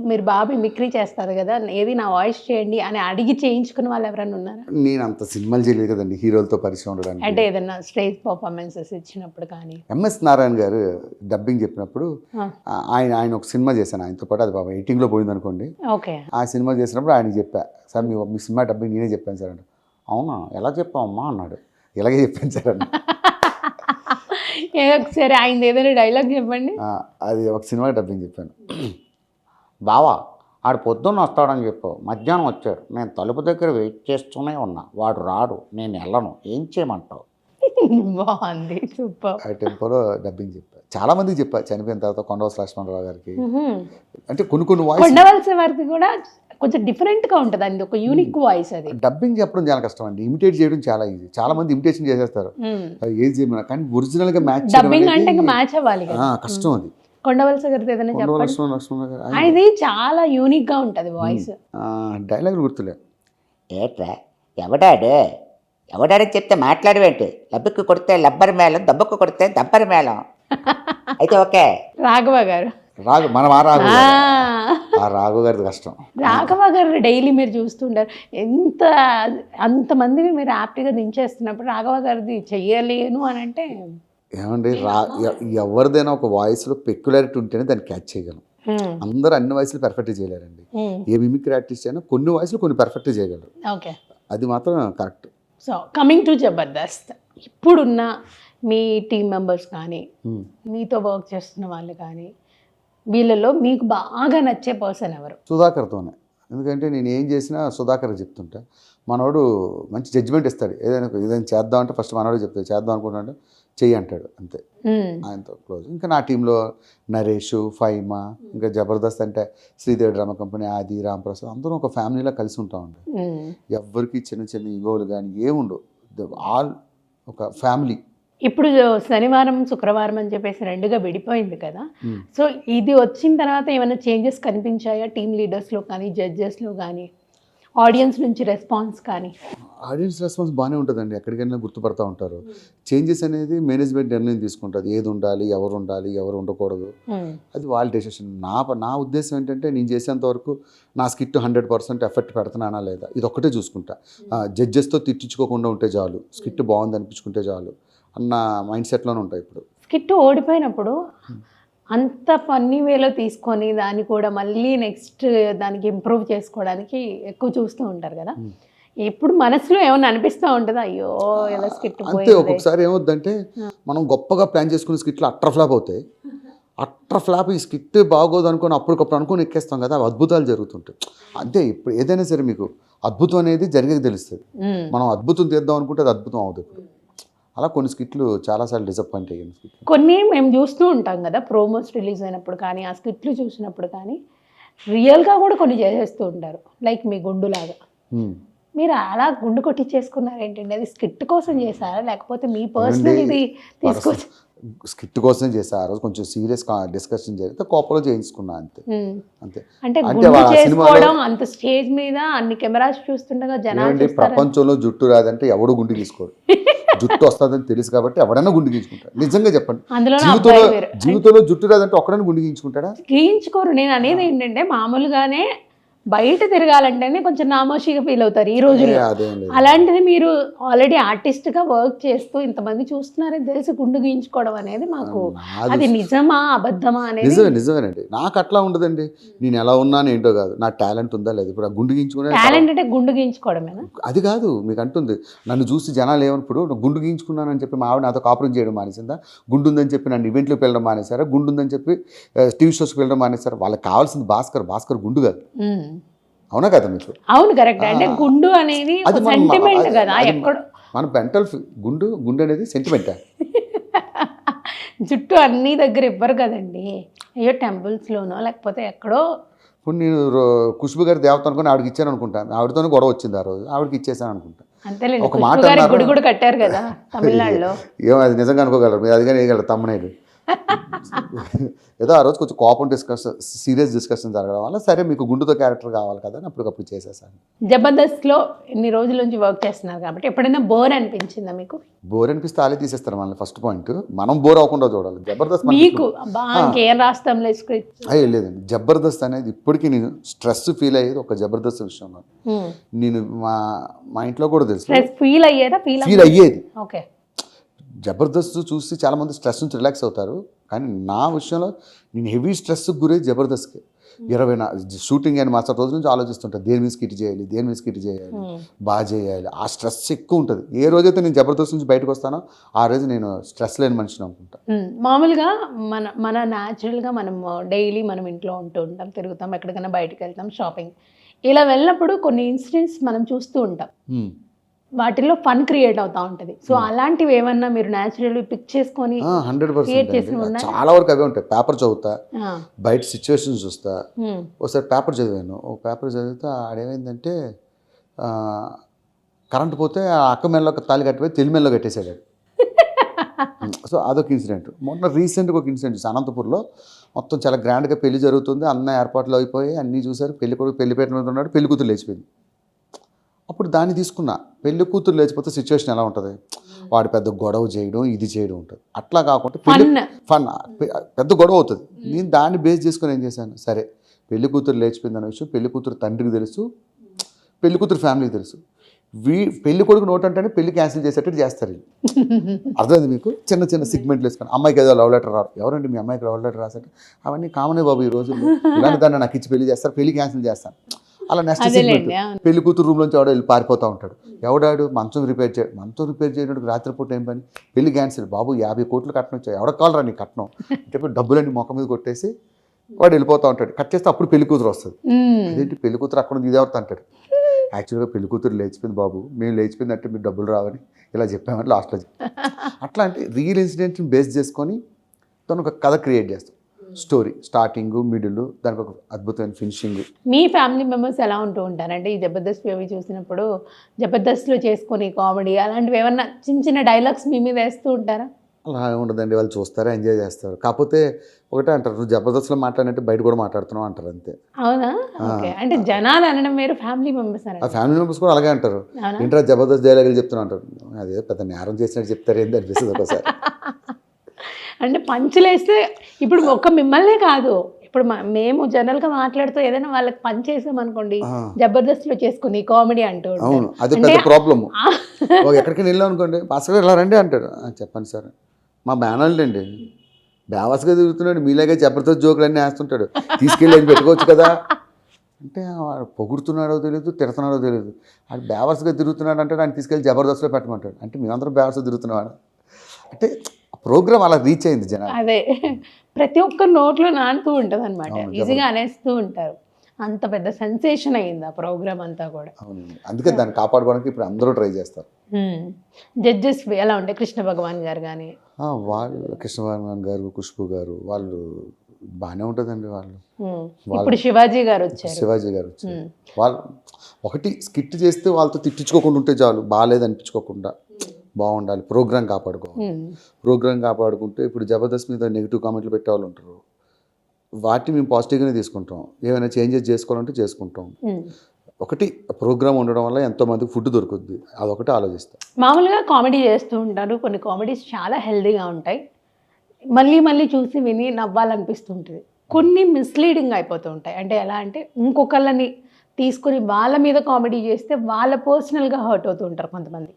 మీరు బాగా మిమిక్రీ చేస్తారు కదా, ఏది నా వాయిస్ చేయండి అని అడిగి చేయించుకున్న వాళ్ళు ఎవరైనా ఉన్నారా? నేను అంత సినిమాలు చేయలేదు కదండి హీరోలతో పరిచయం ఉండడానికి. అంటే ఏదైనా స్టేజ్ పర్ఫార్మెన్సెస్ ఇచ్చినప్పుడు కానీ. ఎంఎస్ నారాయణ గారు డబ్బింగ్ చెప్పినప్పుడు ఆయన ఒక సినిమా చేశాను ఆయనతో పాటు. అది బాబా ఎయిటింగ్లో పోయింది అనుకోండి. ఓకే, ఆ సినిమా చేసినప్పుడు ఆయనకి చెప్పా, సార్ మీ సినిమా డబ్బింగ్ నేనే చెప్పాను సార్ అంటే. అవునా, ఎలా చెప్పావమ్మా అన్నాడు. ఇలాగే చెప్పాను సార్ అన్న. ఒకసారి ఆయన ఏదైనా డైలాగ్ చెప్పండి. అది ఒక సినిమా డబ్బింగ్ చెప్పాను. బావా, ఆడు పొద్దున్న వస్తాడని చెప్పు, మధ్యాహ్నం వచ్చాడు, నేను తలుపు దగ్గర వెయిట్ చేస్తూనే ఉన్నా, వాడు రాడు, నేను వెళ్ళను, ఏం చేయమంటావు? బాగుంది, సూపర్. ఆ టెంపోలో డబ్బింగ్ చెప్పా. చాలా మందికి చెప్పా చనిపోయిన తర్వాత. కొండవలస లక్ష్మణరావు గారికి, అంటే కొన్ని వాయిస్. కొండవలస వారికి కూడా కొంచెం డిఫరెంట్ గా ఉంటుంది అండి, ఒక యూనిక్ వాయిస్. అది డబ్బింగ్ చెప్పడం చాలా కష్టం అండి, ఇమిటేట్ చేయడం చాలా ఈజీ. చాలా మంది ఇమిటేషన్ చేసేస్తారు, ఏది చేయమన్నా. కానీ ఒరిజినల్ గా మ్యాచ్ డబ్బింగ్ అంటే ఇంకా మ్యాచ్ అవ్వాలి, కష్టం అది. కొండవలస గారిది ఏదైనా చెప్పండి. అది చాలా యూనిక్ గా ఉంటది వాయిస్. డైలాగులు గుర్తులే. ఏట్రా ఎవడాడని చెప్తే మాట్లాడవేంటి? లబ్బుకు కొడితే లబ్బరి మేళం, దెబ్బకు కొడితే దబ్బరి మేళం. అయితే ఓకే. రాఘవ గారు, మనం రాఘవ గారిది కష్టం. రాఘవ గారు డైలీ మీరు చూస్తుంటారు, అంతమందిని మీరు యాప్ట్గా దించేస్తున్నప్పుడు రాఘవ గారిది చెయ్యలేను అని అంటే ఏమండి, ఎవరిదైనా ఒక వాయిస్లో పెక్యులారిటీ ఉంటేనే దాన్ని క్యాచ్ చేయగలం. అందరూ అన్ని వాయిస్లు పర్ఫెక్ట్గా చేయలేరండి. ఏ మిమిక్రీ ఆర్టిస్ట్ అయినా కొన్ని వాయిస్లు కొన్ని పర్ఫెక్ట్గా చేయగలరు, అది మాత్రం correct. So coming to Jabardasth, ఇప్పుడున్న మీ టీం మెంబర్స్ కానీ, మీతో వర్క్ చేస్తున్న వాళ్ళు కానీ, వీళ్ళలో మీకు బాగా నచ్చే పర్సన్ ఎవరు? సుధాకర్తోనే. ఎందుకంటే నేను ఏం చేసినా సుధాకర్ చెప్తుంటా. మనోడు మంచి జడ్జిమెంట్ ఇస్తాడు. ఏదైనా చేద్దాం అంటే ఫస్ట్ మనోడు చెప్తాడు, చేద్దాం అనుకుంటా చెయ్యి అంటాడు అంతే, మ్మ్. ఆయనతో క్లోజ్. ఇంకా నా టీంలో నరేష్, ఫైమా, ఇంకా జబర్దస్త్ అంటే శ్రీదేవి డ్రామా కంపెనీ, ఆది, రాంప్రసాద్, అందరం ఒక ఫ్యామిలీలో కలిసి ఉంటాం అండి. మ్మ్. ఎవ్వరికి చిన్న చిన్న ఈగోలు కానీ ఏముండవు, ఆల్ ఒక ఫ్యామిలీ. ఇప్పుడు శనివారం శుక్రవారం అని చెప్పేసి రెండుగా విడిపోయింది కదా, సో ఇది వచ్చిన తర్వాత ఏమైనా చేంజెస్ కనిపించాయా టీమ్ లీడర్స్లో కానీ జడ్జెస్లో కానీ, ఆడియన్స్ నుంచి రెస్పాన్స్ కానీ? ఆడియన్స్ రెస్పాన్స్ బాగానే ఉంటుందండి, ఎక్కడికైనా గుర్తుపడతా ఉంటారు. చేంజెస్ అనేది మేనేజ్మెంట్ నిర్ణయం తీసుకుంటుంది, ఏది ఉండాలి, ఎవరు ఉండకూడదు, అది వాళ్ళ డెసిషన్. నా ఉద్దేశం ఏంటంటే, నేను చేసేంత వరకు నా స్కిట్ 100% ఎఫెక్ట్ పెడుతున్నానా లేదా, ఇది ఒక్కటే చూసుకుంటా. జడ్జెస్తో తిట్టించుకోకుండా ఉంటే చాలు, స్కిట్ బాగుంది అనిపించుకుంటే చాలు అన్న మైండ్ సెట్లోనే ఉంటాయి. ఇప్పుడు స్కిట్ ఓడిపోయినప్పుడు అంత ఫన్నీ వేలో తీసుకొని దాన్ని కూడా మళ్ళీ నెక్స్ట్ దానికి ఇంప్రూవ్ చేసుకోవడానికి ఎక్కువ చూస్తూ ఉంటారు కదా, ఇప్పుడు మనసులో ఏమన్నా అనిపిస్తూ ఉంటుందా, అయ్యో ఎలా స్కిట్ అంతే. పోయింది? ఒక్కొక్కసారి ఏమవుద్దంటే, మనం గొప్పగా ప్లాన్ చేసుకునే స్కిట్లు అట్టర్ ఫ్లాప్ అవుతాయి. అట్టర్ ఫ్లాప్, ఈ స్కిట్ బాగోదు అనుకుని అప్పటికప్పుడు అనుకుని ఎక్కేస్తాం కదా, అవి అద్భుతాలు జరుగుతుంటాయి. అంతే, ఇప్పుడు ఏదైనా సరే మీకు అద్భుతం అనేది జరిగేది తెలుస్తుంది. మనం అద్భుతం తీద్దాం అనుకుంటే అది అద్భుతం అవుతుంది. అలా కొన్ని స్కిట్లు చాలాసార్లు డిసప్పాయింట్ అయ్యాను. స్కిట్లు కొన్ని మేము చూస్తూ ఉంటాం కదా, ప్రోమోస్ రిలీజ్ అయినప్పుడు కానీ ఆ స్కిట్లు చూసినప్పుడు కానీ రియల్గా కూడా కొన్ని చేసేస్తూ ఉంటారు, లైక్ మీ గుండులాగా. మీరు అలా గుండు కొట్టించేసుకున్నారు ఏంటండి? అది స్కిట్ కోసం చేశారా లేకపోతే మీ పర్సనల్ ఇది తీసుకొచ్చి? స్కిట్ కోసం చేసా. ఆ రోజు కొంచెం సీరియస్ డిస్కషన్ జరిగితే కోపంలో చేయించుకున్నా అంతే. అంతే. అంటే అంటే గుండు వాళ్ళ చేసుకోవడం అంత స్టేజ్ మీద అన్ని కెమెరాస్ చూస్తుండగా జనాలు ఏమండి, చూస్తారా? ప్రపంచంలో జుట్టు రాదంటే ఎవడు గుండు గీసుకోడు. జుట్టు వస్తుందని తెలుసు కాబట్టి ఎవడైనా గుండు గీయించుకుంటాడు. నిజంగా చెప్పండి, అందులో జీవితంలో జుట్టు రాదంటే ఒక్కడైనా గుండు గీయించుకుంటాడా? గీయించుకోరు. నేను అనేది ఏంటంటే, మామూలుగానే బయట తిరగాలంటేనే కొంచెం నామోషిగా ఫీల్ అవుతారు ఈ రోజుల్లో. అదేం లేదు. అలాంటిది మీరు ఆల్రెడీ ఆర్టిస్ట్గా వర్క్ చేస్తూ ఇంతమంది చూస్తున్నారని తెలిసి గుండు గీయించుకోవడం అనేది మాకు అది నిజమా అబద్ధమా అనేది నిజమేనండి. నాకు అట్లా ఉండదండి. నేను ఎలా ఉన్నాను ఏంటో కాదు, నా టాలెంట్ ఉందా లేదు. ఇప్పుడు ఆ గుండు గీయించుకునే టాలెంట్ అంటే గుండు గీయించుకోవడమేనా? అది కాదు, మీకు అంటుంది. నన్ను చూసి జనాలు ఏమన్నప్పుడు గుండు గీయించుకున్నానని చెప్పి మా ఆవిడ నాతో కాపురం చేయడం మానేసిందా, గుండు ఉందని చెప్పి నన్ను ఈవెంట్లోకి వెళ్ళడం మానేశారా, గుండు ఉందని చెప్పి టీవీ షోస్కి వెళ్ళడం మానేశారా? వాళ్ళకి కావాల్సింది భాస్కర్ గుండు కాదు. అవునా కదా మీకు? అవును, కరెక్ట్. అంటే గుండు అనేది సెంటిమెంట్ కదా, ఎక్కడ మన మెంటల్ గుండు అనేది సెంటిమెంట్. జుట్టు అన్ని దగ్గర ఇవ్వరు కదండి, అయ్యో టెంపుల్స్లోనో లేకపోతే ఎక్కడో. ఇప్పుడు నేను ఖుష్బు గారి దేవత అనుకుని ఆవిడకి ఇచ్చాను అనుకుంటాను, ఆవిడతోనే గొడవ వచ్చింది ఆ రోజు, ఆవిడకి ఇచ్చేసాను అనుకుంటా. అంతేలేండి, ఒక మాట ఖుష్బు గారి గుడి కూడా కట్టారు కదా తమిళనాడులో. ఏమో అది నిజంగా అనుకోగలరు మీరు, అదిగానే వేయగలరు తమ్మనేది. ఏదో ఆ రోజు కొంచెం కోపం సీరియస్ డిస్కషన్ జరగడం వల్ల సరే మీకు గుండుతో క్యారెక్టర్ కావాలి కదా అని అప్పటికప్పుడు చేసేసాను. జబర్దస్త్లో ఎన్ని రోజుల నుంచి వర్క్ చేస్తున్నారు కాబట్టి ఎప్పుడైనా బోర్ అనిపించిందా మీకు? బోర్ అనిపిస్తే వాళ్ళే తీసేస్తారు మనల్ని. ఫస్ట్ పాయింట్, మనం బోర్ అవ్వకుండా చూడాలి. జబర్దస్త్ మీకు ఇంకేం రాస్తాంలే స్క్రిప్ట్ అయ్యే లేదండి. జబర్దస్త్ అనేది ఇప్పటికీ నేను స్ట్రెస్ ఫీల్ అయ్యేది ఒక జబర్దస్త్ విషయంలో. నేను మా ఇంట్లో కూడా తెలుసు ఫీల్ అయ్యేదా? ఫీల్ అయ్యేది. ఓకే. జబర్దస్త్ చూసి చాలామంది స్ట్రెస్ నుంచి రిలాక్స్ అవుతారు, కానీ నా విషయంలో నేను హెవీ స్ట్రెస్కి గురై జబర్దస్త్కి 20 షూటింగ్ అని మాస్టర్ రోజు నుంచి ఆలోచిస్తుంటాను, దేని మీద స్కిట్ చేయాలి, బాగా చేయాలి. ఆ స్ట్రెస్ ఎక్కువ ఉంటుంది. ఏ రోజైతే నేను జబర్దస్త్ నుంచి బయటకు వస్తానో ఆ రోజు నేను స్ట్రెస్ లేని మనిషిని అనుకుంటా. మామూలుగా మన న్యాచురల్గా మనం డైలీ మనం ఇంట్లో ఉంటూ ఉంటాం, తిరుగుతాం, ఎక్కడికైనా బయటకు వెళ్తాం, షాపింగ్, ఇలా వెళ్ళినప్పుడు కొన్ని ఇన్సిడెంట్స్ మనం చూస్తూ ఉంటాం, వాటిల్లో ఫన్ క్రియేట్ అవుతా ఉంటుంది. సో అలాంటివి ఏమన్నా మీరు న్యాచురల్ పిక్ చేసుకొని 100% చాలా వరకు అవే ఉంటాయి. పేపర్ చదువుతా, బయట సిచ్యువేషన్స్ చూస్తా. ఒకసారి పేపర్ చదివాను, ఒక పేపర్ చదివితే ఆడేమైందంటే కరెంట్ పోతే ఆ అక్క మెల్లో తాళి కట్టిపోయి తెలి మెల్లో కట్టేసాడు. సో అదొక ఇన్సిడెంట్. మొన్న రీసెంట్గా ఒక ఇన్సిడెంట్ చూసి అనంతపూర్లో మొత్తం చాలా గ్రాండ్గా పెళ్లి జరుగుతుంది, అన్న ఏర్పాట్లు అయిపోయి అన్నీ చూసారు, పెళ్లి కొడుకు పెళ్లిపేట మీద ఉన్నాడు, పెళ్లి కూతురు లేచిపోయింది. అప్పుడు దాన్ని తీసుకున్నా, పెళ్లి కూతురు లేచిపోతే సిచ్యువేషన్ ఎలా ఉంటుంది, వాడు పెద్ద గొడవ చేయడం ఇది చేయడం ఉంటుంది. అట్లా కాకుండా ఫన్ పెద్ద గొడవ అవుతుంది. నేను దాన్ని బేస్ చేసుకొని ఏం చేశాను, సరే పెళ్లి కూతురు లేచిపోయింది అనే విషయం పెళ్లి కూతురు తండ్రికి తెలుసు, పెళ్లి కూతురు ఫ్యామిలీకి తెలుసు. పెళ్లి కొడుకు నోట్ అంటేనే పెళ్లి క్యాన్సిల్ చేసేటట్టు చేస్తారు. అర్థమైంది మీకు? చిన్న చిన్న సిగ్మెంట్లు వేసుకొని అమ్మాయికి ఏదో లవ్ లెటర్ రాదు, ఎవరండి మీ అమ్మాయికి లవ్ లెటర్ రాసంటే అవన్నీ కామనే బాబు ఈ రోజుల్లో. ఇలాంటి దాన్ని నాకు ఇచ్చి పెళ్లి చేస్తారు, పెళ్లి క్యాన్సిల్ చేస్తాను. అలా నెక్స్ట్ సిగ్మెంట్ పెళ్లి కూతురు రూమ్లోంచి ఎవడో వెళ్ళి పారిపోతూ ఉంటాడు, ఎవడాడు మంచం రిపేర్ చేయడానికి రాత్రిపూట ఏం పని, పెళ్లి క్యాన్సిల్, బాబు 50 కోట్లు కట్నం వచ్చాయి, ఎవడ కాలరా నీ కట్నం చెప్పి డబ్బులన్నీ మొక్క మీద కొట్టేసి వాడు వెళ్ళిపోతూ ఉంటాడు. కట్ చేస్తే అప్పుడు పెళ్లి కూతురు వస్తుంది. అదేంటి పెళ్లి కూతురు అక్కడ ఇది ఎవరితో అంటాడు. యాక్చువల్గా పెళ్లి కూతురు లేచిపోయింది బాబు, మేము లేచిపోయిందంటే మీరు డబ్బులు రావని ఇలా చెప్పామని లాస్ట్లో అట్లా అంటే రియల్ ఇన్సిడెంట్ని బేస్ చేసుకొని తను ఒక కథ క్రియేట్ చేస్తాం. స్టోరీ స్టార్టింగ్ మిడిల్, దానికి ఒక అద్భుతమైన ఫినిషింగ్. మీ ఫ్యామిలీ మెంబర్స్ ఎలా ఉంటూ ఉంటారంటే ఈ జబర్దస్త్ అవి చూసినప్పుడు, జబర్దస్త్లో చేసుకుని కామెడీ అలాంటివి ఏమన్నా చిన్న చిన్న డైలాగ్స్ మీ మీద వేస్తూ ఉంటారా? అలా ఉండదండి, వాళ్ళు చూస్తారు, ఎంజాయ్ చేస్తారు. కాకపోతే ఒకటే అంటారు, నువ్వు జబర్దస్త్లో మాట్లాడినట్టు బయట కూడా మాట్లాడుతున్నావు అంటారు అంతే. అవునా? ఓకే. అంటే జనాలు అనడం వేరు, ఫ్యామిలీ మెంబర్స్ ఆ అనడం. ఫ్యామిలీ మెంబర్స్ కూడా అలాగే అంటారు, ఏంట్రా జబర్దస్త్ డైలాగులు చెప్తున్నా అంటారు. అదే పెద్ద నేరం చేసినట్టు చెప్తారు ఏంటి అనిపిస్తుంది ఒకసారి. అంటే పంచులేస్తే ఇప్పుడు ఒక్క మిమ్మల్నే కాదు, ఇప్పుడు మేము జనరల్గా మాట్లాడుతూ ఏదైనా వాళ్ళకి పని చేసాం అనుకోండి, జబర్దస్త్లో చేసుకుని కామెడీ అంటూ ఉంటారు. అవును, అదే పెద్ద ప్రాబ్లము. ఎక్కడికి వెళ్ళాం అనుకోండి, భాస్కర్ ఇలా రండి అంటాడు. చెప్పండి సార్, మా బ్యానర్లు అండి బేవాస్గా తిరుగుతున్నాడు, మీలాగే జబర్దస్త్ జోకులు అన్నీ వేస్తుంటాడు, తీసుకెళ్ళి పెట్టుకోవచ్చు కదా అంటే పొగుడుతున్నాడో తెలియదు, తిడుతున్నాడో తెలియదు. అది బేవర్స్గా తిరుగుతున్నాడు అంటే ఆయన తీసుకెళ్ళి జబర్దస్త్లో పెట్టమంటాడు. అంటే మేమందరం బేవర్స్గా తిరుగుతున్నాడు అంటే ప్రోగ్రామ్ అలా రీచ్ అయింది జనాలు. అదే ప్రతి ఒక్క నోట్లో నానుతూ ఉంటుంది అనమాట, ఈజీగా అనేస్తూ ఉంటారు. అంత పెద్ద సెన్సేషన్ అయింది ఆ ప్రోగ్రామ్ అంతా కూడా. అవునండి, అందుకే దాన్ని కాపాడుకోవడానికి ఇప్పుడు అందరూ ట్రై చేస్తారు. జడ్జెస్ ఎలా ఉంటాయి? కృష్ణ భగవాన్ గారు కానీ వాళ్ళు, కృష్ణ భగవాన్ గారు, ఖుష్బు గారు, వాళ్ళు బాగానే ఉంటుందండి. వాళ్ళు ఇప్పుడు శివాజీ గారు వచ్చారు. శివాజీ గారు వచ్చారు. వాళ్ళు ఒకటి స్కిట్ చేస్తే వాళ్ళతో తిట్టించుకోకుండా ఉంటే చాలు, బాగాలేదు అనిపించుకోకుండా బాగుండాలి. ప్రోగ్రామ్ కాపాడుకోవాలి. ప్రోగ్రామ్ కాపాడుకుంటే ఇప్పుడు జబర్దస్త్ మీద నెగిటివ్ కామెంట్లు పెట్టే వాళ్ళు ఉంటారు, వాటిని మేము పాజిటివ్గానే తీసుకుంటాం. ఏమైనా చేంజెస్ చేసుకోవాలంటే చేసుకుంటాం. ఒకటి ప్రోగ్రామ్ ఉండడం వల్ల ఎంతోమందికి ఫుడ్ దొరుకుద్ది, అదొకటి ఆలోచిస్తాం. మామూలుగా కామెడీ చేస్తూ ఉంటారు, కొన్ని కామెడీస్ చాలా హెల్దీగా ఉంటాయి, మళ్ళీ మళ్ళీ చూసి విని నవ్వాలనిపిస్తుంటుంది. కొన్ని మిస్లీడింగ్ అయిపోతూ ఉంటాయి. అంటే ఎలా అంటే ఇంకొకళ్ళని తీసుకుని వాళ్ళ మీద కామెడీ చేస్తే వాళ్ళ పర్సనల్గా హర్ట్ అవుతూ ఉంటారు కొంతమంది.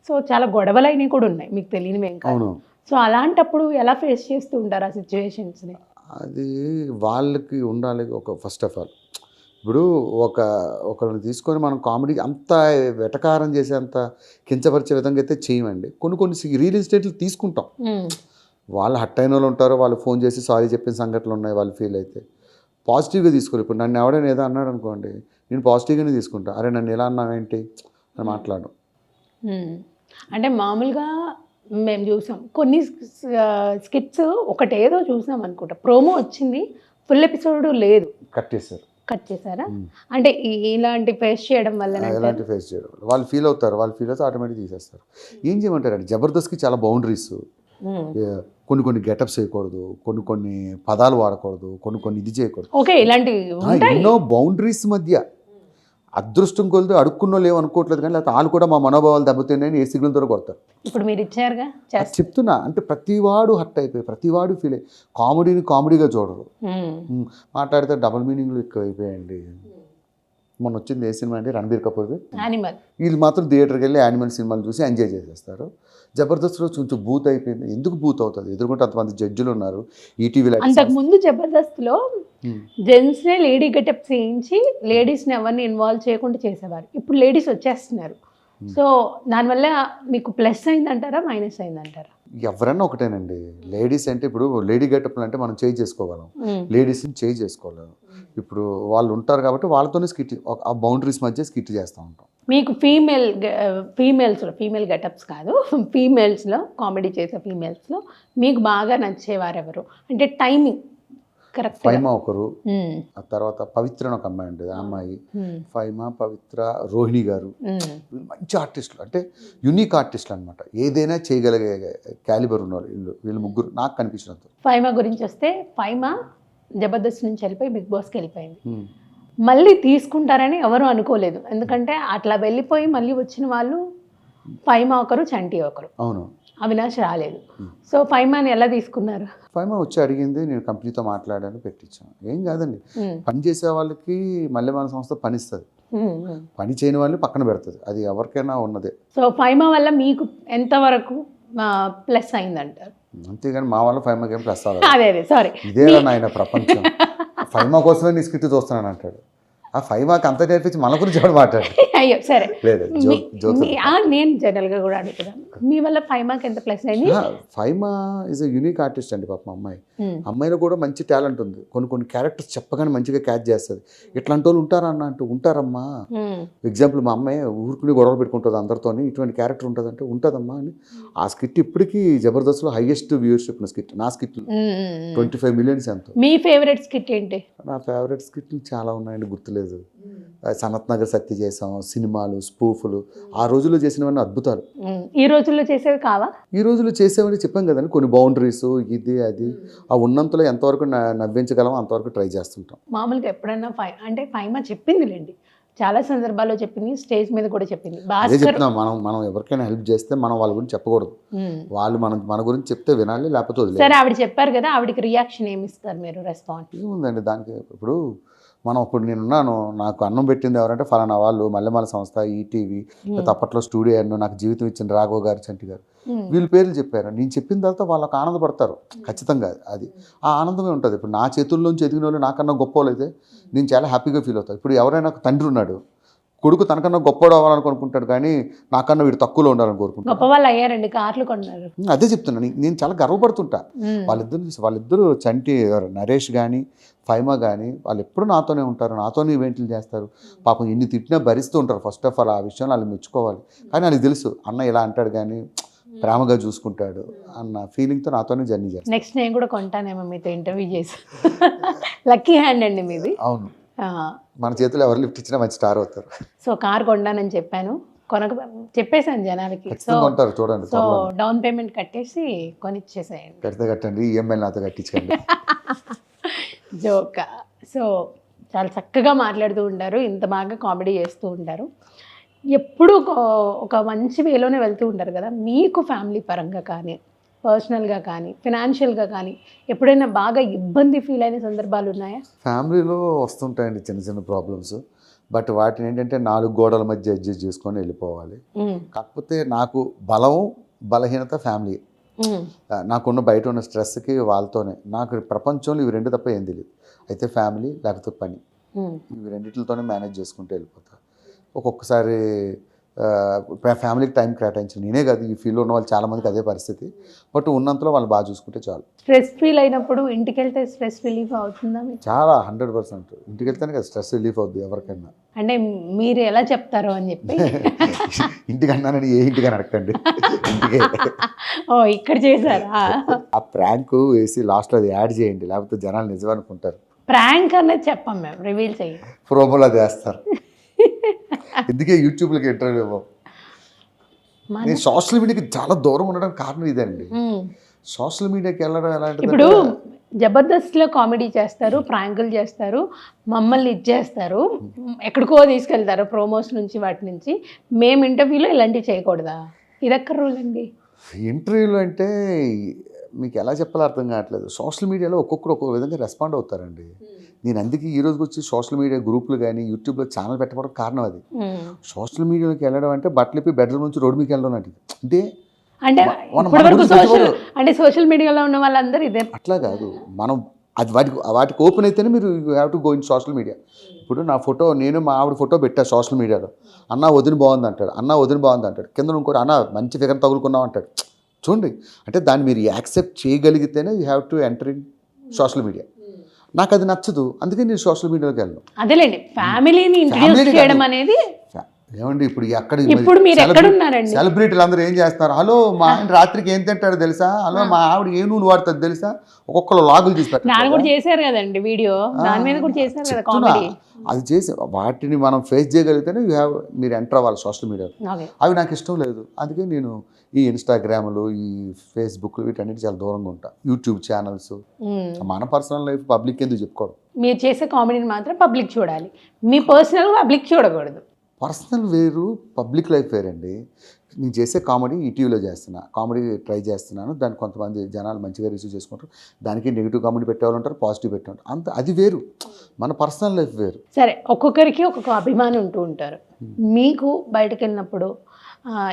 సో చాలా గొడవలైనవి కూడా ఉన్నాయి, మీకు తెలియనివి ఏం కాదు. సో అలాంటప్పుడు ఎలా ఫేస్ చేస్తూ ఉంటారు ఆ సిచ్యువేషన్స్ని? అది వాళ్ళకి ఉండాలి. ఒక ఫస్ట్ ఆఫ్ ఆల్ ఇప్పుడు ఒకరిని తీసుకొని మనం కామెడీ అంత వెటకారం చేసే అంత కించపరిచే విధంగా అయితే చేయమండి. కొన్ని రియల్ ఎస్టేట్లు తీసుకుంటాం, వాళ్ళు హట్ అయిన వాళ్ళు ఉంటారు, వాళ్ళు ఫోన్ చేసి సారీ చెప్పిన సంఘటనలు ఉన్నాయి, వాళ్ళు ఫీల్ అయితే పాజిటివ్గా తీసుకోరు. ఇప్పుడు నన్ను ఎవడైనా ఏదో అన్నాడు అనుకోండి, నేను పాజిటివ్గానే తీసుకుంటా. అరే నన్ను ఎలా అన్నావేంటి అని మాట్లాడడం. అంటే మామూలుగా మేము చూసాం కొన్ని స్కిట్స్, ఒకటేదో చూసాం అనుకుంటా, ప్రోమో వచ్చింది, ఫుల్ ఎపిసోడ్ లేదు, కట్ చేశారా? అంటే ఇలాంటి ఫేస్ చేయడం వల్ల ఎలాంటి ఫేస్ చేయడం వాళ్ళు ఫీల్ అవుతారు, ఆటోమేటిక్ తీసేస్తారు. ఏం చేయమంటారండి, జబర్దస్త్కి చాలా బౌండరీస్, కొన్ని గెటప్స్ చేయకూడదు, కొన్ని పదాలు వాడకూడదు, కొన్ని ఇది చేయకూడదు. ఓకే, ఇలాంటివి ఎన్నో బౌండరీస్ మధ్య అదృష్టం కొలితే అడుక్కున్నో లేవు అనుకోవట్లేదు, కానీ లేకపోతే వాళ్ళు కూడా మా మనోభావాలు దెబ్బతిన్నాయని ఏ సిగ్నల్తో కొడతారు. ఇప్పుడు మీరు ఇచ్చారుగా చెప్తున్నా, అంటే ప్రతివాడు హట్ అయిపోయి, ప్రతివాడు ఫీల్ అయ్యి కామెడీని కామెడీగా చూడరు, మాట్లాడితే డబుల్ మీనింగ్లు ఎక్కువ అయిపోయాయండి. మొన్న వచ్చింది ఏ సినిమా అంటే రణబీర్ కపూర్ది యానిమల్. వీళ్ళు మాత్రం థియేటర్కి వెళ్ళి యానిమల్ సినిమాలు చూసి ఎంజాయ్ చేసేస్తారు. జబర్దస్త్లో కొంచెం బూత్ అయిపోయింది. ఎందుకు బూత్ అవుతుంది? ఎదుర్కొంటే అంతమంది జడ్జిలు ఉన్నారు. ఈటీవీలో అంతకుముందు జబర్దస్త్లో జెంట్స్నే లేడీ గెటప్ చేయించి లేడీస్ని ఎవరిని ఇన్వాల్వ్ చేయకుండా చేసేవారు. ఇప్పుడు లేడీస్ వచ్చేస్తున్నారు. సో దానివల్ల మీకు ప్లస్ అయిందంటారా, మైనస్ అయిందంటారా? ఎవరన్నా ఒకటేనండి. లేడీస్ అంటే ఇప్పుడు లేడీ గెటప్లు అంటే మనం చేంజ్ చేసుకోగలం, లేడీస్ని చేంజ్ చేసుకోలేము. ఇప్పుడు వాళ్ళు ఉంటారు కాబట్టి వాళ్ళతోనే స్కిట్, ఆ బౌండరీస్ మధ్య స్కిట్ చేస్తూ ఉంటాం. మీకు ఫీమేల్ గెటప్స్ కాదు, ఫీమేల్స్లో కామెడీ చేసే ఫీమేల్స్లో మీకు బాగా నచ్చేవారు ఎవరు? అంటే టైమింగ్ కరెక్ట్. ఫైమా ఒకరు, ఆ తర్వాత పవిత్ర అని ఒక అమ్మాయి ఉంటుంది, ఆ అమ్మాయి ఫైమా, పవిత్ర, రోహిణి గారు, మంచి ఆర్టిస్టులు, అంటే యూనిక్ ఆర్టిస్టులు అనమాట. ఏదైనా చేయగలిగే క్యాలిబర్ ఉన్నవాళ్ళు వీళ్ళు ముగ్గురు నాకు కనిపించినంత. ఫైమా గురించి వస్తే, ఫైమా జబర్దస్త్ నుంచి వెళ్ళిపోయి బిగ్ బాస్కి వెళ్ళిపోయింది. మళ్ళీ తీసుకుంటారని ఎవరు అనుకోలేదు, ఎందుకంటే అట్లా వెళ్ళిపోయి మళ్ళీ వచ్చిన వాళ్ళు ఫైమా ఒకరు, చంటి ఒకరు. అవును, అవినాష్ రాలేదు. సో ఫైమాని ఎలా తీసుకున్నారు? ఫైమా వచ్చి అడిగింది, నేను కంపెనీతో మాట్లాడాను, పెట్టించాను. ఏం కాదండి, పని చేసే వాళ్ళకి మళ్ళీ మన సంస్థ పనిస్తుంది, పని చేయని వాళ్ళు పక్కన పెడుతుంది, అది ఎవరికైనా ఉన్నదే. సో ఫైమా వల్ల మీకు ఎంతవరకు ప్లస్ అయిందంటారు? అంతేగాని మా వల్ల ఫైమాకి ఏం ప్లస్ అవ్వదు. అదే సారీ, ఇదేనా నాయన ప్రపంచం, ఫైమా కోసమే నీ స్కిట్ చూస్తున్నాను అంటాడు. ఆ 5 మార్క్ అంతా నేర్పించి మన గురించి ఎవరు మాట్లాడు. అయ్యో సరే, లేదు జోక్. నేను జనరల్గా కూడా అడుగుతున్నాను, మీ వల్ల 5 మార్క్ ఎంత ప్లస్ అయింది? Faima is a unique artist అండి పాపం అమ్మాయి. అమ్మాయిలో కూడా మంచి టాలెంట్ ఉంది. కొన్ని క్యారెక్టర్స్ చెప్పగానే మంచిగా క్యాచ్ చేస్తుంది. ఇట్లాంటి వాళ్ళు ఉంటారన్న అంటూ ఉంటారమ్మా. ఎగ్జాంపుల్ మా అమ్మాయి ఊరుకుని గొడవలు పెట్టుకుంటుంది అందరితోని, ఇటువంటి క్యారెక్టర్ ఉంటుంది అంటే ఉంటుందమ్మా అని. ఆ స్కిట్ ఇప్పటికీ జబర్దస్త్లో హైయెస్ట్ వ్యూవర్షిప్ ఉన్న స్కిట్. నా స్కిట్ 25 మిలియన్స్ ఎంతో. మీ ఫేవరెట్ స్కిట్ ఏంటి? నా ఫేవరెట్ స్కిట్లు చాలా ఉన్నాయండి, గుర్తులేదు. సనత్ నగర్ సత్య చేసాం, సినిమాలు, స్పూఫులు, ఆ రోజుల్లో చేసినవన్నీ అద్భుతాలు. ఈ రోజుల్లో చేసేవి కావా? ఈ రోజుల్లో చేసేవని చెప్పాం కదండి, కొన్ని బౌండరీస్ ఇది అది, ఆ ఉన్నంతలో ఎంతవరకు నవ్వించగలం అంతవరకు ట్రై చేస్తుంటాం. మామూలుగా ఎప్పుడైనా అంటే ఫైమా చెప్పిందిలేండి, చాలా సందర్భాల్లో చెప్పింది, స్టేజ్ మీద కూడా చెప్పింది. అదే చెప్తున్నాం, మనం ఎవరికైనా హెల్ప్ చేస్తే మనం వాళ్ళ గురించి చెప్పకూడదు. వాళ్ళు మన గురించి చెప్తే వినాలి, లేకపోతే వదిలేదు. సరే, ఆవిడ చెప్పారు కదా, ఆవిడకి రియాక్షన్ ఏమి ఇస్తారు మీరు, రెస్పాన్స్? ఏముందండి దానికి. ఇప్పుడు నేనున్నాను, నాకు అన్నం పెట్టింది ఎవరంటే ఫలానా వాళ్ళు, మల్లెమాల సంస్థ, ఈటీవీ, అప్పట్లో స్టూడియో అన్ను, నాకు జీవితం ఇచ్చిన రాఘవ గారు, చంటి గారు, వీళ్ళ పేర్లు చెప్పారు. నేను చెప్పిన తర్వాత వాళ్ళకి ఆనందపడతారు ఖచ్చితంగా. అది ఆ ఆనందమే ఉంటుంది. ఇప్పుడు నా చేతుల్లోంచి ఎదిగిన వాళ్ళు నాకన్నా గొప్ప వాళ్ళు అయితే నేను చాలా హ్యాపీగా ఫీల్ అవుతాను. ఇప్పుడు ఎవరైనా తండ్రి ఉన్నాడు, కొడుకు తనకన్నా గొప్పవాడు అవ్వాలని కోరుకుంటాడు, కానీ నాకన్నా వీడు తక్కువలో ఉండాలని కోరుకుంటాడు. గొప్ప వాళ్ళు అయ్యారండి, కార్లు కొన్నారు. అదే చెప్తున్నాను, నేను చాలా గర్వపడుతుంటా. వాళ్ళిద్దరు చంటి, నరేష్ కానీ ఫైమా కానీ, వాళ్ళు ఎప్పుడు నాతోనే ఉంటారు, నాతోనే ఈవెంట్లు చేస్తారు. పాపం ఎన్ని తిట్టినా భరిస్తూ ఉంటారు. ఫస్ట్ ఆఫ్ ఆల్ ఆ విషయంలో వాళ్ళు మెచ్చుకోవాలి. కానీ వాళ్ళకి తెలుసు అన్న ఇలా అంటాడు కానీ ప్రేమగా చూసుకుంటాడు అన్న ఫీలింగ్తో నాతోనే జర్నీ చేస్తాను. నెక్స్ట్ నేను కూడా కొంటానేమో మీతో ఇంటర్వ్యూ చేసి. లక్కీ హ్యాండ్ అండి మీది. అవును, మన చేతిలో ఎవరు లిఫ్ట్ ఇచ్చినా మంచి స్టార్ అవుతారు. సో కార్ కొంటానని చెప్పాను, చెప్పేసాను జనాలకి. సో కొంటారు చూడండి. సో డౌన్ పేమెంట్ కట్టేసి కొనిచ్చేసేయండి. కట్టండి, ఈఎంఐ నాతో కట్టించండి. జోక్. సో చాలా చక్కగా మాట్లాడుతూ ఉంటారు, ఇంత బాగా కామెడీ చేస్తూ ఉంటారు, ఎప్పుడూ ఒక మంచి వేలోనే వెళ్తూ ఉంటారు కదా. మీకు ఫ్యామిలీ పరంగా కానీ, పర్సనల్గా కానీ, ఫినాన్షియల్గా కానీ ఎప్పుడైనా బాగా ఇబ్బంది ఫీల్ అయిన సందర్భాలు ఉన్నాయా? ఫ్యామిలీలో వస్తుంటాయండి చిన్న చిన్న ప్రాబ్లమ్స్. బట్ వాటిని ఏంటంటే 4 గోడల మధ్య అడ్జస్ట్ చేసుకొని వెళ్ళిపోవాలి. కాకపోతే నాకు బలహీనత ఫ్యామిలీ. నాకున్న బయట ఉన్న స్ట్రెస్కి వాళ్ళతోనే, నాకు ప్రపంచంలో ఇవి 2 తప్ప ఏం తెలియదు. అయితే ఫ్యామిలీ లేకపోతే పని, ఇవి రెండిటితోనే మేనేజ్ చేసుకుంటూ వెళ్ళిపోతా. ఒక్కొక్కసారి ఫ్యామిలీకి టైం కేటాయించాలి. నేనే కాదు, ఈ ఫీల్డ్లో ఉన్న వాళ్ళు చాలామందికి అదే పరిస్థితి. బట్ ఉన్నంతలో వాళ్ళు బాగా చూసుకుంటే చాలు. స్ట్రెస్ ఫీల్ అయినప్పుడు ఇంటికి వెళ్తే స్ట్రెస్ రిలీఫ్ అవుతుందా? చాలా 100%. ఇంటికి వెళ్తేనే కదా స్ట్రెస్ రిలీఫ్ అవుద్ది ఎవరికైనా. అంటే మీరు ఎలా చెప్తారో అని చెప్పి. ఇంటికి అన్నానని ఏ ఇంటికని అడగండి, ఇంటికే. ఓ ఇక్కడ చేశారా? ఆ ప్రాంక్ వేసి లాస్ట్లో అది యాడ్ చేయండి, లేకపోతే జనాలు నిజమనుకుంటారు. ప్రాంక్ అనేది చెప్పం మేము, రివీల్ చేయండి. ప్రోమోలో అది వేస్తారు. ఎందుకే యూట్యూబ్లోకి ఇంటర్వ్యూ ఇవ్వం. నేను సోషల్ మీడియాకి చాలా దూరం ఉండడానికి కారణం ఇదండి. సోషల్ మీడియాకి వెళ్ళడం ఎలాంటిది, ఇప్పుడు జబర్దస్త్లో కామెడీ చేస్తారు, ప్రాంకులు చేస్తారు, మమ్మల్ని ఇచ్చేస్తారు, ఎక్కడికో తీసుకెళ్తారు ప్రోమోస్ నుంచి వాటి నుంచి. మేము ఇంటర్వ్యూలో ఇలాంటివి చేయకూడదా? ఇదెక్కడ రూల్ అండి? ఇంటర్వ్యూలో అంటే మీకు ఎలా చెప్పాలో అర్థం కావట్లేదు. సోషల్ మీడియాలో ఒక్కొక్కరు ఒక్కొక్క విధంగా రెస్పాండ్ అవుతారండి. నేను అందుకే ఈ రోజుకి వచ్చి సోషల్ మీడియా గ్రూపులు కానీ యూట్యూబ్లో ఛానల్ పెట్టడం కారణం అది. సోషల్ మీడియాలోకి వెళ్ళడం అంటే బట్టలిపి బెడ్రూమ్ నుంచి రోడ్డు మీకు వెళ్ళడం అంటే అంటే సోషల్ మీడియాలో ఉన్న వాళ్ళందరూ ఇదే. అట్లా కాదు, మనం అది వాటికి ఓపెన్ అయితేనే మీరు you have to go in social media. ఇప్పుడు నా ఫోటో, నేను మా ఆవిడ ఫోటో పెట్టా సోషల్ మీడియాలో, అన్న వదిన బాగుంది అంటాడు, అన్న వదిన బాగుంది అంటాడు, కింద ఇంకోటి అన్న మంచి ఫిగర్ తగులుకున్నాం అంటాడు. చూడండి, అంటే దాన్ని మీరు యాక్సెప్ట్ చేయగలిగితేనే you have to enter in social media. నాకు అది నచ్చదు, అందుకే నేను సోషల్ మీడియాలోకి వెళ్ళను. అదేలేండి, ఫ్యామిలీని ఇంట్రడ్యూస్ చేయడం అనేది. ఏమండి ఇప్పుడు ఇప్పుడు మీరు ఎక్కడ ఉన్నారండి? సెలబ్రిటీలు అందరూ ఏం చేస్తున్నారు, హలో మా ఆయన రాత్రికి ఏం తింటాడో తెలుసా, హలో మా ఆవిడ ఏ నూనె వాడుతుంది తెలుసా, ఒక్కొక్కరు లాగులు తీసి పెట్టారు. దాని కూడా చేశారు కదండి వీడియో, దాని మీద కూడా చేశారు కదా కామెడీ. అది చేసి వాటిని మనం ఫేస్ చేయగలిగితేనే మీరు ఎంటర్ అవ్వాలి సోషల్ మీడియాలో. అవి నాకు ఇష్టం లేదు, అందుకే నేను ఈ ఇన్స్టాగ్రామ్లు, ఈ ఫేస్బుక్లు వీటన్నిటి చాలా దూరంగా ఉంటా. యూట్యూబ్ ఛానల్స్, మన పర్సనల్ లైఫ్ పబ్లిక్ ఎందుకు చెప్పుకోవడం. మీరు చేసే కామెడీని మాత్రం పబ్లిక్ చూడాలి, మీ పర్సనల్ పబ్లిక్ చూడకూడదు. పర్సనల్ వేరు, పబ్లిక్ లైఫ్ వేరండి. నేను చేసే కామెడీ ఈటీవీలో చేస్తున్నా, కామెడీ ట్రై చేస్తున్నాను, దాన్ని కొంతమంది జనాలు మంచిగా రిసీవ్ చేసుకుంటారు. దానికి నెగిటివ్ కామెడీ పెట్టేవాళ్ళు ఉంటారు, పాజిటివ్ పెట్టేవాళ్ళు, అంత అది వేరు. మన పర్సనల్ లైఫ్ వేరు. సరే, ఒక్కొక్కరికి ఒక్కొక్క అభిమాని ఉంటూ ఉంటారు. మీకు బయటకు వెళ్ళినప్పుడు,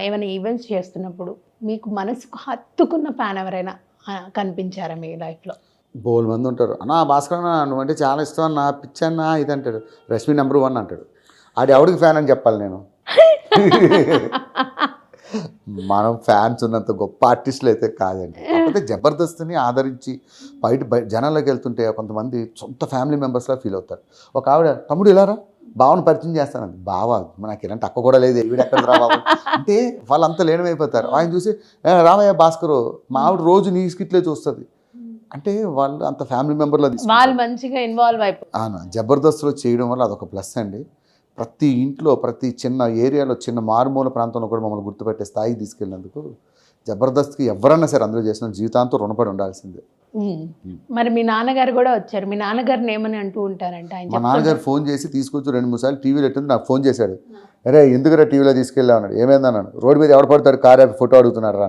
ఏమైనా ఈవెంట్స్ చేస్తున్నప్పుడు మీకు మనసుకు హత్తుకున్న ఫ్యాన్ ఎవరైనా కనిపించారా మీ లైఫ్లో? బోల్ మంది ఉంటారు. అన్నా భాస్కర్ అన్న నువ్వంటే చాలా ఇష్టం అన్న, పిచ్చన్నా ఇది అంటాడు. రష్మి నెంబర్ 1 అంటాడు. ఆడు ఎవడికి ఫ్యాన్ అని చెప్పాలి నేను? మనం ఫ్యాన్స్ ఉన్నంత గొప్ప ఆర్టిస్టులు అయితే కాదండి. కాకపోతే జబర్దస్త్ని ఆదరించి బయట జనాల్లోకి వెళ్తుంటే కొంతమంది సొంత ఫ్యామిలీ మెంబర్స్లా ఫీల్ అవుతారు. ఒక ఆవిడ తమ్ముడు ఇలారా బావను పరిచయం చేస్తానండి. బావా నాకు ఇలాంటి అక్క కూడా లేదు, ఈవిడ ఎక్కడ రా బాబు అంటే వాళ్ళంతా లేనమైపోతారు. ఆయన చూసి రామయ్య భాస్కరు మా ఆవిడ రోజు నీ స్కిట్లే చూస్తుంది అంటే వాళ్ళు అంత ఫ్యామిలీ మెంబర్లో వాళ్ళు మంచిగా ఇన్వాల్వ్ అయిపోయి జబర్దస్త్లో చేయడం వల్ల అదొక ప్లస్ అండి. ప్రతి ఇంట్లో ప్రతి చిన్న ఏరియాలో చిన్న మారుమూల ప్రాంతంలో కూడా మమ్మల్ని గుర్తుపెట్టే స్థాయికి తీసుకెళ్ళినందుకు జబర్దస్త్కి ఎవరన్నా సరే అందరూ చేసిన జీవితాంతం రుణపడి ఉండాల్సిందే. మరి మీ నాన్నగారు కూడా వచ్చారు. మీ నాన్నగారిని ఏమని అంటూ ఉంటారంట? మా నాన్నగారు ఫోన్ చేసి తీసుకొచ్చి 2-3 సార్లు టీవీలో ఎట్టుంది నాకు ఫోన్ చేశాడు. అరే ఎందుకురా టీవీలో తీసుకెళ్ళా అన్నాడు. ఏమైందన్నాను. రోడ్డు మీద ఎవడు పడతాడు కార్ ఆపి ఫోటో అడుగుతున్నాడు రా.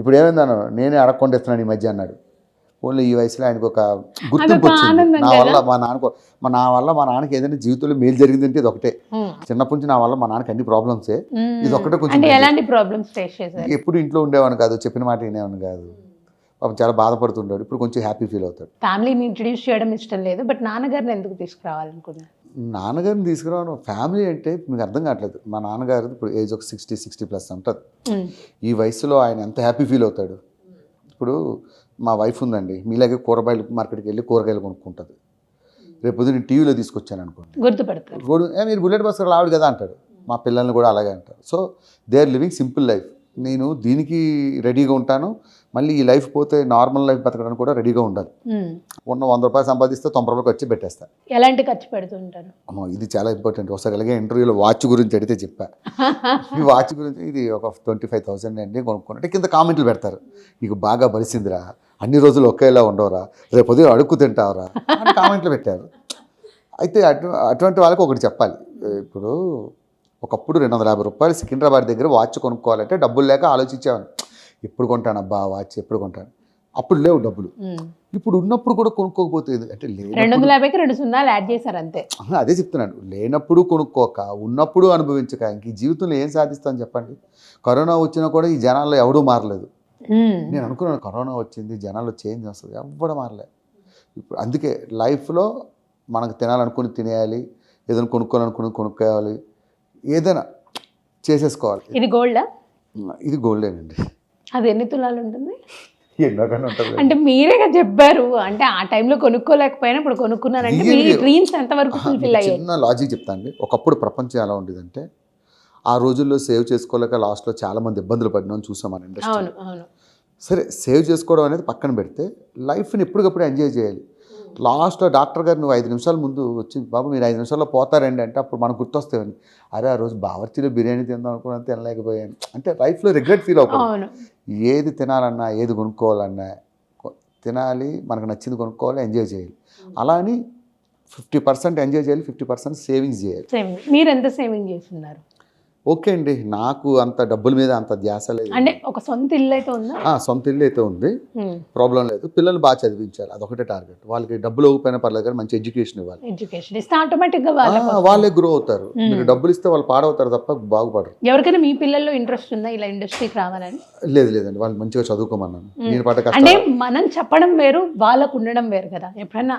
ఇప్పుడు ఏమైందన్నాను. నేనే అడగకుండా ఇస్తున్నాను ఈ మధ్య అన్నాడు. ఓన్లీ ఈ వయసులో ఆయనకు ఒక గుర్తింపు వచ్చింది. నా వల్ల మా నాన్నకి ఏదైనా జీవితంలో మేలు జరిగిందంటే ఇది ఒకటే. చిన్నప్పటి నుంచి నా వల్ల మా నాన్నకి అన్ని ప్రాబ్లమ్సే, ఇది ఒకటే. కొంచెం ఎలాంటి ప్రాబ్లమ్స్ ఫేస్ చేశారు? ఎప్పుడు ఇంట్లో ఉండేవాడు కాదు, చెప్పిన మాట వినేవాడు కాదు, పాపం చాలా బాధపడుతుంటాడు. ఇప్పుడు కొంచెం హ్యాపీ ఫీల్ అవుతాడు. ఫ్యామిలీని ఇంట్రడ్యూస్ చేయడం ఇష్టం లేదు, బట్ నాన్నగారిని ఎందుకు తీసుకురావాలనుకున్నారు? నాన్నగారిని తీసుకురావడం ఫ్యామిలీ అంటే మీకు అర్థం కావట్లేదు. మా నాన్నగారు ఇప్పుడు ఏజ్ ఒక 60+ ఉంటుంది. ఈ వయసులో ఆయన ఎంత హ్యాపీ ఫీల్ అవుతాడు. ఇప్పుడు మా వైఫ్ ఉందండి, మీలాగే కూరగాయలు మార్కెట్కి వెళ్ళి కూరగాయలు కొనుక్కుంటుంది. రేపు పొద్దున్న నేను టీవీలో తీసుకొచ్చాను అనుకోండి, గుర్తుపడతారు. రోడ్డు మీరు బుల్లెట్ బస్సులు ఆవిడ కదా అంటాడు. మా పిల్లల్ని కూడా అలాగే అంటారు. So they are living simple life. నేను దీనికి రెడీగా ఉంటాను, మళ్ళీ ఈ లైఫ్ పోతే నార్మల్ లైఫ్ బతకడానికి కూడా రెడీగా ఉండాలి. ఉన్న 100 రూపాయలు సంపాదిస్తే 90 రూపాయలు ఖర్చు పెట్టేస్తాను. ఎలాంటి ఖర్చు పెడుతుంటారు? అమ్మో ఇది చాలా ఇంపార్టెంట్. ఒకసారి ఇలాగే ఇంటర్వ్యూలో వాచ్ గురించి అడిగితే చెప్పా. ఈ వాచ్ గురించి ఇది ఒక 25,000 అండి కొనుక్కుంటే కింద కామెంట్లు పెడతారు. నీకు బాగా బలిసిందిరా, అన్ని రోజులు ఒకేలా ఉండవురా, రేపు ఉదయం అడుక్కు తింటావురా అని కామెంట్లు పెట్టారు. అయితే అటువంటి వాళ్ళకి ఒకటి చెప్పాలి. ఇప్పుడు ఒకప్పుడు 250 రూపాయలు సికింద్రాబాద్ దగ్గర వాచ్ కొనుక్కోవాలంటే డబ్బులు లేక ఆలోచించేవాను. ఎప్పుడు కొంటాను అబ్బా వాచ్, ఎప్పుడు కొంటాను. అప్పుడు లేవు డబ్బులు. ఇప్పుడు ఉన్నప్పుడు కూడా కొనుక్కోకపోతే అంటే 250కి 2 సున్నాలు యాడ్ చేశారు అంతే. అదే చెప్తున్నాను. లేనప్పుడు కొనుక్కోక ఉన్నప్పుడు అనుభవించక ఇంక ఈ జీవితంలో ఏం సాధిస్తాను చెప్పండి. కరోనా వచ్చినా కూడా ఈ జనాల్లో ఎవడూ మారలేదు. నేను అనుకున్నాను కరోనా వచ్చింది జనాల్లో చేంజ్ వస్తుంది, ఎవ్వడూ మారలేదు. ఇప్పుడు అందుకే లైఫ్లో మనకు తినాలనుకుని తినేయాలి, ఏదైనా కొనుక్కోవాలనుకుని కొనుక్కోవాలి, ఏదైనా చేసేసుకోవాలి. ఇది గోల్డా? ఇది గోల్డేనండి. అది ఎన్ని తులాలు ఉంటుంది? ఎన్నోకన్నా ఉంటుంది. అంటే మీరేగా చెప్పారు, అంటే ఆ టైంలో కొనుక్కోలేకపోయినా ఇప్పుడు కొనుక్కున్నారంటే మీ డ్రీమ్స్ ఎంతవరకు ఫుల్ఫిల్ అయ్యాయి? చిన్న లాజిక్ చెప్తాను అండి. ఒకప్పుడు ప్రపంచం ఎలా ఉండేదంటే ఆ రోజుల్లో సేవ్ చేసుకోలేక లాస్ట్లో చాలామంది ఇబ్బందులు పడినా చూసాం మన ఇండస్ట్రీ. అవును. సరే సేవ్ చేసుకోవడం అనేది పక్కన పెడితే లైఫ్ని ఎప్పటికప్పుడు ఎంజాయ్ చేయాలి. లాస్ట్లో డాక్టర్ గారు నువ్వు 5 నిమిషాల ముందు వచ్చి బాబు మీరు 5 నిమిషాల్లో పోతారండి అంటే అప్పుడు మనకు గుర్తొస్తాయని. అరే ఆ రోజు బావర్చీలో బిర్యానీ తిందాం అనుకున్నా తినలేకపోయాను అంటే లైఫ్లో రిగ్రెట్ ఫీల్ అవుతాను. ఏది తినాలన్నా ఏది కొనుక్కోవాలన్నా తినాలి, మనకు నచ్చింది కొనుక్కోవాలి, ఎంజాయ్ చేయాలి. అలా అని 50% ఎంజాయ్ చేయాలి, 50% సేవింగ్స్ చేయాలి. మీరు ఎంత సేవింగ్ చేస్తున్నారు? ఓకే అండి, నాకు అంత డబ్బుల మీద అంత ధ్యాస లేదు. అంటే ఒక సొంత ఇల్లు అయితే ఉందా? సొంత ఇల్లు అయితే ఉంది, ప్రాబ్లం లేదు. పిల్లలు బాగా చదివించాలి, అదొకటే టార్గెట్. వాళ్ళకి డబ్బులు ఇవ్వకపోయినా పర్లేదు కానీ మంచి ఎడ్యుకేషన్ ఇవ్వాలి. ఎడ్యుకేషన్ ఇస్తే ఆటోమేటిక్గా వాళ్ళే గ్రో అవుతారు. మీరు డబ్బులు ఇస్తే వాళ్ళు పాడవుతారు తప్ప బాగుపడరు. ఎవరికైనా మీ పిల్లల్లో ఇంట్రెస్ట్ ఉందా ఇలా ఇండస్ట్రీకి రావాలని? లేదండి, వాళ్ళు మంచిగా చదువుకోమన్నాను. నేను పడ్డ అంటే మనం చెప్పడం వేరు, వాళ్ళకు ఉండడం వేరు కదా. ఎప్పుడైనా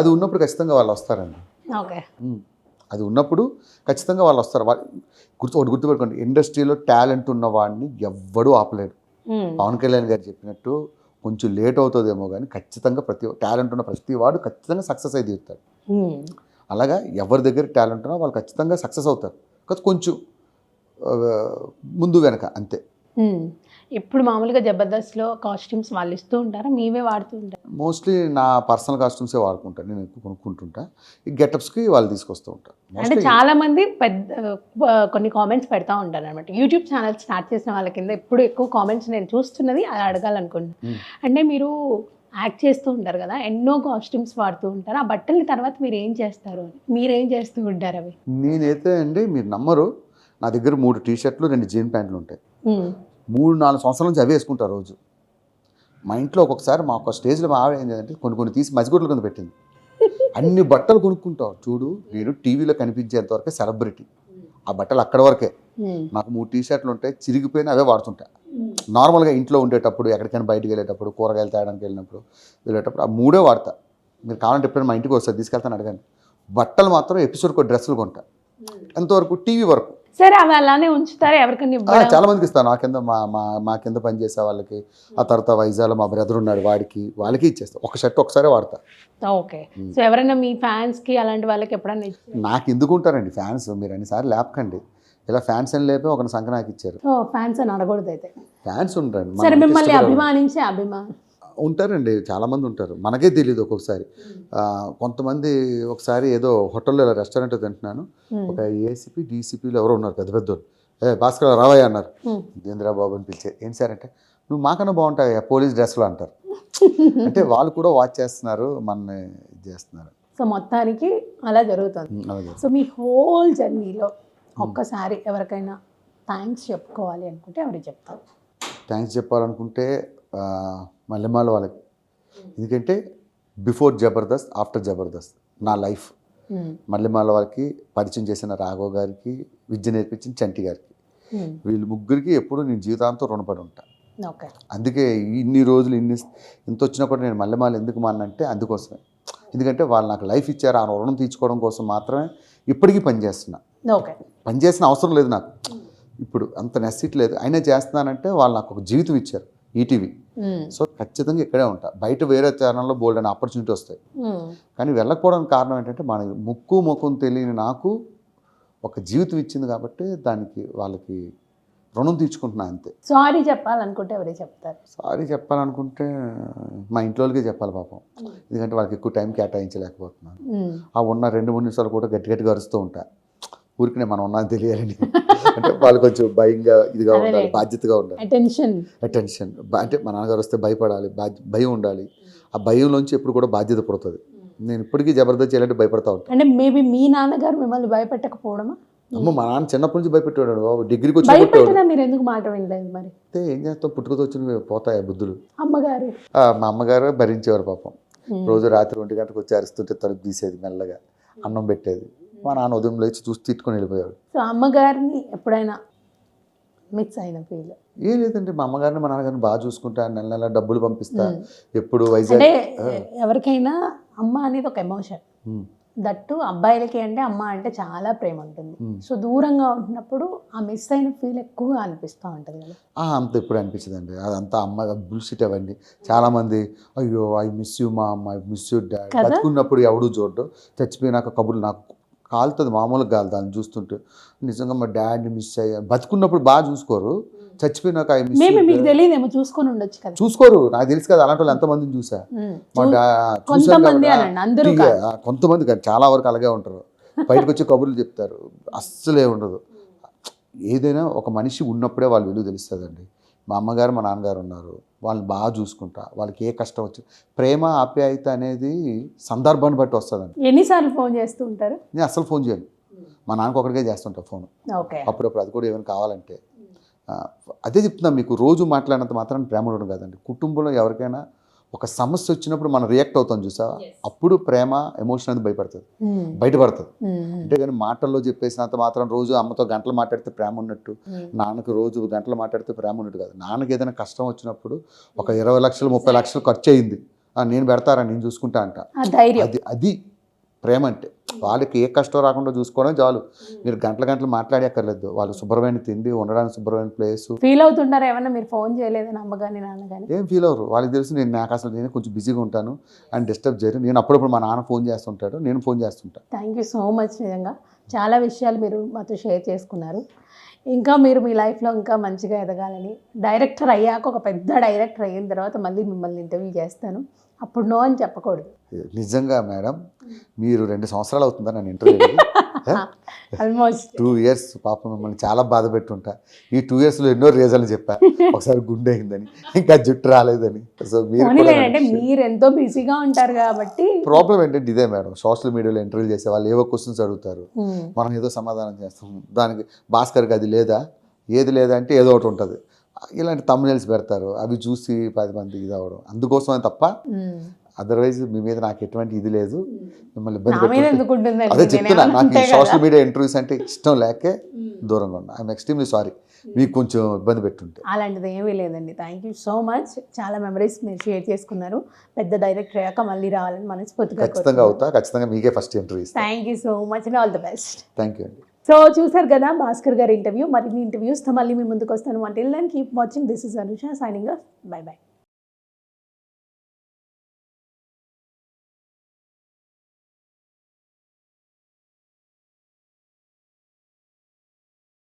అది ఉన్నప్పుడు ఖచ్చితంగా వాళ్ళు వస్తారండి. ఓకే, అది ఉన్నప్పుడు ఖచ్చితంగా వాళ్ళు వస్తారు. ఒకటి గుర్తుపెట్టుకోండి, ఇండస్ట్రీలో టాలెంట్ ఉన్న వాడిని ఎవ్వడూ ఆపలేడు. పవన్ కళ్యాణ్ గారు చెప్పినట్టు కొంచెం లేట్ అవుతుందేమో కానీ ఖచ్చితంగా టాలెంట్ ఉన్న ప్రతి వాడు ఖచ్చితంగా సక్సెస్ అయి తీరుతాడు. అలాగా ఎవరి దగ్గర టాలెంట్ ఉన్నా వాళ్ళు ఖచ్చితంగా సక్సెస్ అవుతారు. కొంచెం ముందు వెనక అంతే. ఇప్పుడు మామూలుగా జబర్దస్త్లో కాస్ట్యూమ్స్ వాళ్ళు ఇస్తూ ఉంటారా, మీవే వాడుతూ ఉంటారు? మోస్ట్లీ నా పర్సనల్ కాస్ట్యూమ్సే వాడుకుంటాను, నేను ఎక్కువ కొనుక్కుంటుంటా. ఈ గెటప్స్కి వాళ్ళు తీసుకొస్తూ ఉంటారు. అంటే చాలా మంది కొన్ని కామెంట్స్ పెడతా ఉంటారు అనమాట. యూట్యూబ్ ఛానల్ స్టార్ట్ చేసిన వాళ్ళ కింద ఇప్పుడు ఎక్కువ కామెంట్స్ నేను చూస్తున్నది అది అడగాలనుకుంటున్నాను. అంటే మీరు యాక్ట్ చేస్తూ ఉంటారు కదా, ఎన్నో కాస్ట్యూమ్స్ వాడుతూ ఉంటారు. ఆ బట్టల తర్వాత మీరు ఏం చేస్తారు అని, మీరేం చేస్తూ ఉంటారు అవి? నేనైతే అండి మీరు నమ్మరు, నా దగ్గర 3 టీ-షర్ట్లు 2 జీన్ ప్యాంట్లు ఉంటాయి. 3-4 సంవత్సరాల నుంచి అవే వేసుకుంటారు రోజు. మా ఇంట్లో ఒక్కొక్కసారి మా ఒక స్టేజ్లో మా ఆవిడ ఏం చేయాలంటే కొన్ని తీసి మసిగుడ్ల కింద పెట్టింది. అన్ని బట్టలు కొనుక్కుంటావు చూడు, నేను టీవీలో కనిపించేంత వరకే సెలబ్రిటీ. ఆ బట్టలు అక్కడ వరకే. నాకు 3 టీ-షర్ట్లు ఉంటాయి, చిరిగిపోయినా అవే వాడుతుంటా. నార్మల్గా ఇంట్లో ఉండేటప్పుడు, ఎక్కడికైనా బయటికి వెళ్ళేటప్పుడు, కూరగాయలు తేయడానికి వెళ్ళేటప్పుడు ఆ 3 వాడతా. మీరు కావాలంటే ఎప్పుడైనా మా ఇంటికి వస్తారు, తీసుకెళ్తాను అడగండి. బట్టలు మాత్రం ఎపిసోడ్కి డ్రెస్సులు కొంటా. ఎంతవరకు టీవీ వరకు. సరే అవి అలానే ఉంచుతారా ఎవరికైనా ఇవ్వడం? చాలా మందికి ఇస్తాను. నా కింద మా కింద పనిచేసే వాళ్ళకి, ఆ తర్వాత వైజాగ్లో మా బ్రదర్ ఉన్నాడు, వాళ్ళకి ఇచ్చేస్తాను. ఒక షర్ట్ ఒకసారి వాడతా. ఓకే. సో ఎవరైనా మీ ఫ్యాన్స్కి అలాంటి వాళ్ళకి ఎప్పుడైనా ఇచ్చారా? నాకు ఎందుకు ఉంటారండి ఫ్యాన్స్? మీరు అన్నిసార్లు లేపకండి. ఇలా ఫ్యాన్స్ అని లేపి ఒక సంఖ్య నాకు ఇచ్చారు. ఓ ఫ్యాన్స్ అని అడగకూడదు అయితే. ఫ్యాన్స్ ఉంటారండి, సరే మిమ్మల్ని అభిమానించే ఉంటారండి, చాలామంది ఉంటారు. మనకే తెలియదు ఒక్కొక్కసారి. కొంతమంది ఒకసారి ఏదో హోటల్లో ఇలా రెస్టారెంట్ తింటున్నాను, ఒక ఏసీపీ డీసీపీలు ఎవరో ఉన్నారు పెద్ద పెద్దోళ్ళు. భాస్కర్ రావయ్య అన్నారు. ఇంద్రాబాబు అని పిలిచే. ఏంటి సార్ అంటే, నువ్వు మాకన్నా బాగుంటావు పోలీస్ డ్రెస్లో అంటారు. అంటే వాళ్ళు కూడా వాచ్ చేస్తున్నారు, మనని ఇది చేస్తున్నారు. సో మొత్తానికి అలా జరుగుతుంది. సో మీ హోల్ జర్నీలో ఒక్కసారి ఎవరికైనా థ్యాంక్స్ చెప్పుకోవాలి అనుకుంటే ఎవరికి చెప్తారు? థ్యాంక్స్ చెప్పాలనుకుంటే మల్లెమాల వాళ్ళకి. ఎందుకంటే బిఫోర్ జబర్దస్త్, ఆఫ్టర్ జబర్దస్త్ నా లైఫ్. మల్లెమాల వాళ్ళకి పరిచయం చేసిన రాఘవ్ గారికి, విద్య నేర్పించిన చంటి గారికి, వీళ్ళు ముగ్గురికి ఎప్పుడు నేను జీవితాంతం రుణపడి ఉంటాను. అందుకే ఇన్ని రోజులు ఇంత వచ్చినా కూడా నేను మల్లెమాల ఎందుకు మానంటే అందుకోసమే. ఎందుకంటే వాళ్ళు నాకు లైఫ్ ఇచ్చారు, ఆ రుణం తీర్చుకోవడం కోసం మాత్రమే ఇప్పటికీ పనిచేస్తున్నా. పనిచేసిన అవసరం లేదు నాకు ఇప్పుడు, అంత నెసిటీ లేదు. అయినా చేస్తున్నానంటే వాళ్ళు నాకు ఒక జీవితం ఇచ్చారు, ఈటీవీ. సో ఖచ్చితంగా ఇక్కడే ఉంటా. బయట వేరే ఛానల్లో బోల్డ్ అనే ఆపర్చునిటీ వస్తాయి, కానీ వెళ్ళకపోవడానికి కారణం ఏంటంటే మన ముఖం తెలియని నాకు ఒక జీవితం ఇచ్చింది కాబట్టి దానికి వాళ్ళకి రుణం తీర్చుకుంటున్నా అంతే. సారీ చెప్పాలనుకుంటే ఎవరే చెప్తారు? సారీ చెప్పాలనుకుంటే మా ఇంట్లో వాళ్ళకే చెప్పాలి పాపం. ఎందుకంటే వాళ్ళకి ఎక్కువ టైం కేటాయించలేకపోతున్నాను. ఆ ఉన్న 2-3 నిమిషాలు కూడా గట్టిగా అరుస్తూ ఉంటా. ఊరికనే మనం ఉన్నది తెలియాలని. అంటే వాళ్ళు కొంచెం భయంగా ఇదిగా ఉండాలి, బాధ్యతగా ఉండాలి. అటెన్షన్ అంటే మా నాన్నగారు వస్తే భయపడాలి, భయం ఉండాలి. ఆ భయంలోంచి ఎప్పుడు కూడా బాధ్యత పుడుతుంది. నేను ఇప్పటికీ జబర్దస్త్ చేయాలంటే భయపడతా ఉంటాను. అంటే మేబీ మీ నాన్నగారు మిమ్మల్ని భయపెట్టకపోవడమా? అమ్మ మా నాన్న చిన్నప్పటి నుంచి భయపెట్టాడు బాబు. డిగ్రీకి వచ్చి మీరు ఎందుకు మాట వినలేదు మరి? అంటే ఏం చేస్తాం, పుట్టుకతో వచ్చినవి పోతాయి బుద్ధులు. అమ్మగారు మా అమ్మగారు భరించేవారు పాపం. రోజు రాత్రి 1 గంటకు వచ్చి అరుస్తుంటే తలుపు తీసేది, మెల్లగా అన్నం పెట్టేది. మా నాన్న ఉదయం లేచి చూసి తిట్టుకొని వెళ్ళిపోయాడు. సో అమ్మగారిని ఎప్పుడైనా మిస్ అయిన ఫీల్? ఏం లేదండి, మా అమ్మగారిని మా నాన్నగారిని బాగా చూసుకుంటా, నెల డబ్బులు పంపిస్తా. ఎప్పుడు వైజాగ్ అంటే ఎవరికైనా అమ్మ అనేది ఒక ఎమోషన్. దట్టు అబ్బాయిలకి అంటే అమ్మ అంటే చాలా ప్రేమ ఉంటుంది. సో దూరంగా ఉంటున్నప్పుడు ఆ మిస్ అయిన ఫీల్ ఎక్కువగా అనిపిస్తూ ఉంటుంది కదా? అంత ఎప్పుడు అనిపించదండి. అదంతా అమ్మ బుల్షిట్ అవ్వండి. చాలామంది అయ్యో ఐ మిస్ యూ మా అమ్మ, ఐ మిస్ యూ డాడ్. బతుకున్నప్పుడు ఎవడు చూడడు, చచ్చిపోయినాక కబుర్లు నాకు కాలుతుంది, మామూలుగా కాదు దాన్ని చూస్తుంటే. నిజంగా మా డాడీని మిస్ అయ్యా. బతుకున్నప్పుడు బాగా చూసుకోరు, చచ్చిపోయినాక ఐ మిస్. మీకు తెలియదేమో, చూసుకొని ఉండొచ్చు కదా. చూసుకోరు, నాకు తెలుసు కదా. అలాంటి వాళ్ళు ఎంతమందిని చూసా. కొంతమంది కాదు, చాలా వరకు అలాగే ఉంటారు. బయటకు వచ్చి కబుర్లు చెప్తారు, అస్సలే ఉండదు. ఏదైనా ఒక మనిషి ఉన్నప్పుడే వాళ్ళు విలువ తెలుస్తుందండి. మా అమ్మగారు మా నాన్నగారు ఉన్నారు, వాళ్ళని బాగా చూసుకుంటా. వాళ్ళకి ఏ కష్టం వచ్చి ప్రేమ ఆప్యాయత అనేది సందర్భాన్ని బట్టి వస్తుందండి. ఎన్నిసార్లు ఫోన్ చేస్తూ ఉంటారు? నేను అస్సలు ఫోన్ చేయను, మా నాన్నకు ఒకటికే చేస్తుంటా ఫోన్. అప్పుడప్పుడు అది కూడా ఏమైనా కావాలంటే. అదే చెప్తున్నా మీకు, రోజు మాట్లాడినంత మాత్రం ప్రేమ ఉండడం కాదండి. కుటుంబంలో ఎవరికైనా ఒక సమస్య వచ్చినప్పుడు మనం రియాక్ట్ అవుతాం చూసా, అప్పుడు ప్రేమ ఎమోషన్ అనేది బయటపడుతుంది. అంటే కానీ మాటల్లో చెప్పేసినంత మాత్రం రోజు అమ్మతో గంటలు మాట్లాడితే ప్రేమ ఉన్నట్టు, నాన్నకు రోజు గంటలు మాట్లాడితే ప్రేమ ఉన్నట్టు కాదు. నాన్నకి ఏదైనా కష్టం వచ్చినప్పుడు ఒక 20 లక్షలు 30 లక్షలు ఖర్చు అయింది, నేను పెడతారా, నేను చూసుకుంటా అంట. అది ప్రేమ అంటే. వాళ్ళకి ఏ కష్టం రాకుండా చూసుకోవడం చాలు. మీరు గంటలు మాట్లాడక్కర్లేదు. వాళ్ళు శుభ్రమైన తిండి, ఉండడానికి శుభ్రమైన ప్లేస్. ఫీల్ అవుతుంటారా ఏమన్నా మీరు ఫోన్ చేయలేదని అమ్మగాని నాన్నగాని? ఏం ఫీల్ అవ్వరు, వాళ్ళకి తెలుసు నేను కొంచెం బిజీగా ఉంటాను అండ్ డిస్టర్బ్ చేయరు. నేను అప్పుడప్పుడు మా నాన్న ఫోన్ చేస్తుంటాడు, నేను ఫోన్ చేస్తుంటాను. Thank you so much. నిజంగా చాలా విషయాలు మీరు మాతో షేర్ చేసుకున్నారు. ఇంకా మీరు మీ లైఫ్లో ఇంకా మంచిగా ఎదగాలని, డైరెక్టర్ అయ్యాక ఒక పెద్ద డైరెక్టర్ అయిన తర్వాత మళ్ళీ మిమ్మల్ని ఇంటర్వ్యూ చేస్తాను, అప్పుడు నో అని చెప్పకూడదు. నిజంగా మేడం, మీరు 2 సంవత్సరాలు అవుతుందా నన్ను ఇంటర్వ్యూ? Almost 2 years. పాపం మిమ్మల్ని చాలా బాధ పెట్టుంటా. ఈ 2 yearsలో ఎన్నో రీజన్లు చెప్పా. ఒకసారి గుండె అయిందని, ఇంకా జుట్టు రాలేదని. సో మీరు ఎంతో బిజీగా ఉంటారు కాబట్టి ప్రాబ్లం ఏంటంటే ఇదే మేడం, సోషల్ మీడియాలో ఇంటర్వ్యూ చేసే వాళ్ళు ఏవో క్వశ్చన్స్ అడుగుతారు, మనం ఏదో సమాధానం చేస్తాం. దానికి భాస్కర్కి అది లేదా, ఏది లేదా అంటే ఏదో ఒకటి ఉంటుంది. ఇలాంటి తమ్మునేల్స్ పెడతారు, అవి చూసి 10 మంది ఇది అవ్వడం. అందుకోసమే తప్ప అదర్వైజ్ మీ మీద నాకు ఎటువంటి ఇది లేదు. మిమ్మల్ని ఇబ్బంది పెట్టు. అదే చెప్తున్నా, నాకు ఈ సోషల్ మీడియా ఇంటర్వ్యూస్ అంటే ఇష్టం లేకే దూరంగా ఉన్నా. I'm extremely sorry. మీకు కొంచెం ఇబ్బంది పెట్టుంటే. అలాంటిది ఏమీ లేదండి. Thank you so much. చాలా మెమరీస్ మీరు షేర్ చేసుకున్నారు. పెద్ద డైరెక్టర్ అయ్యాక మళ్ళీ రావాలని మనస్ఫూర్తిగా ఖచ్చితంగా అవుతా, ఖచ్చితంగా మీకే ఫస్ట్ ఇంటర్వ్యూ ఇస్తాను. Thank you so much and all the best. Thank you అండి. సో చూసారు కదా భాస్కర్ గారి ఇంటర్వ్యూ. మరిన్ని ఇంటర్వ్యూస్తో మళ్ళీ మీ ముందుకు వస్తాను. అంటే then keep watching. This is Anusha signing off. Bye by.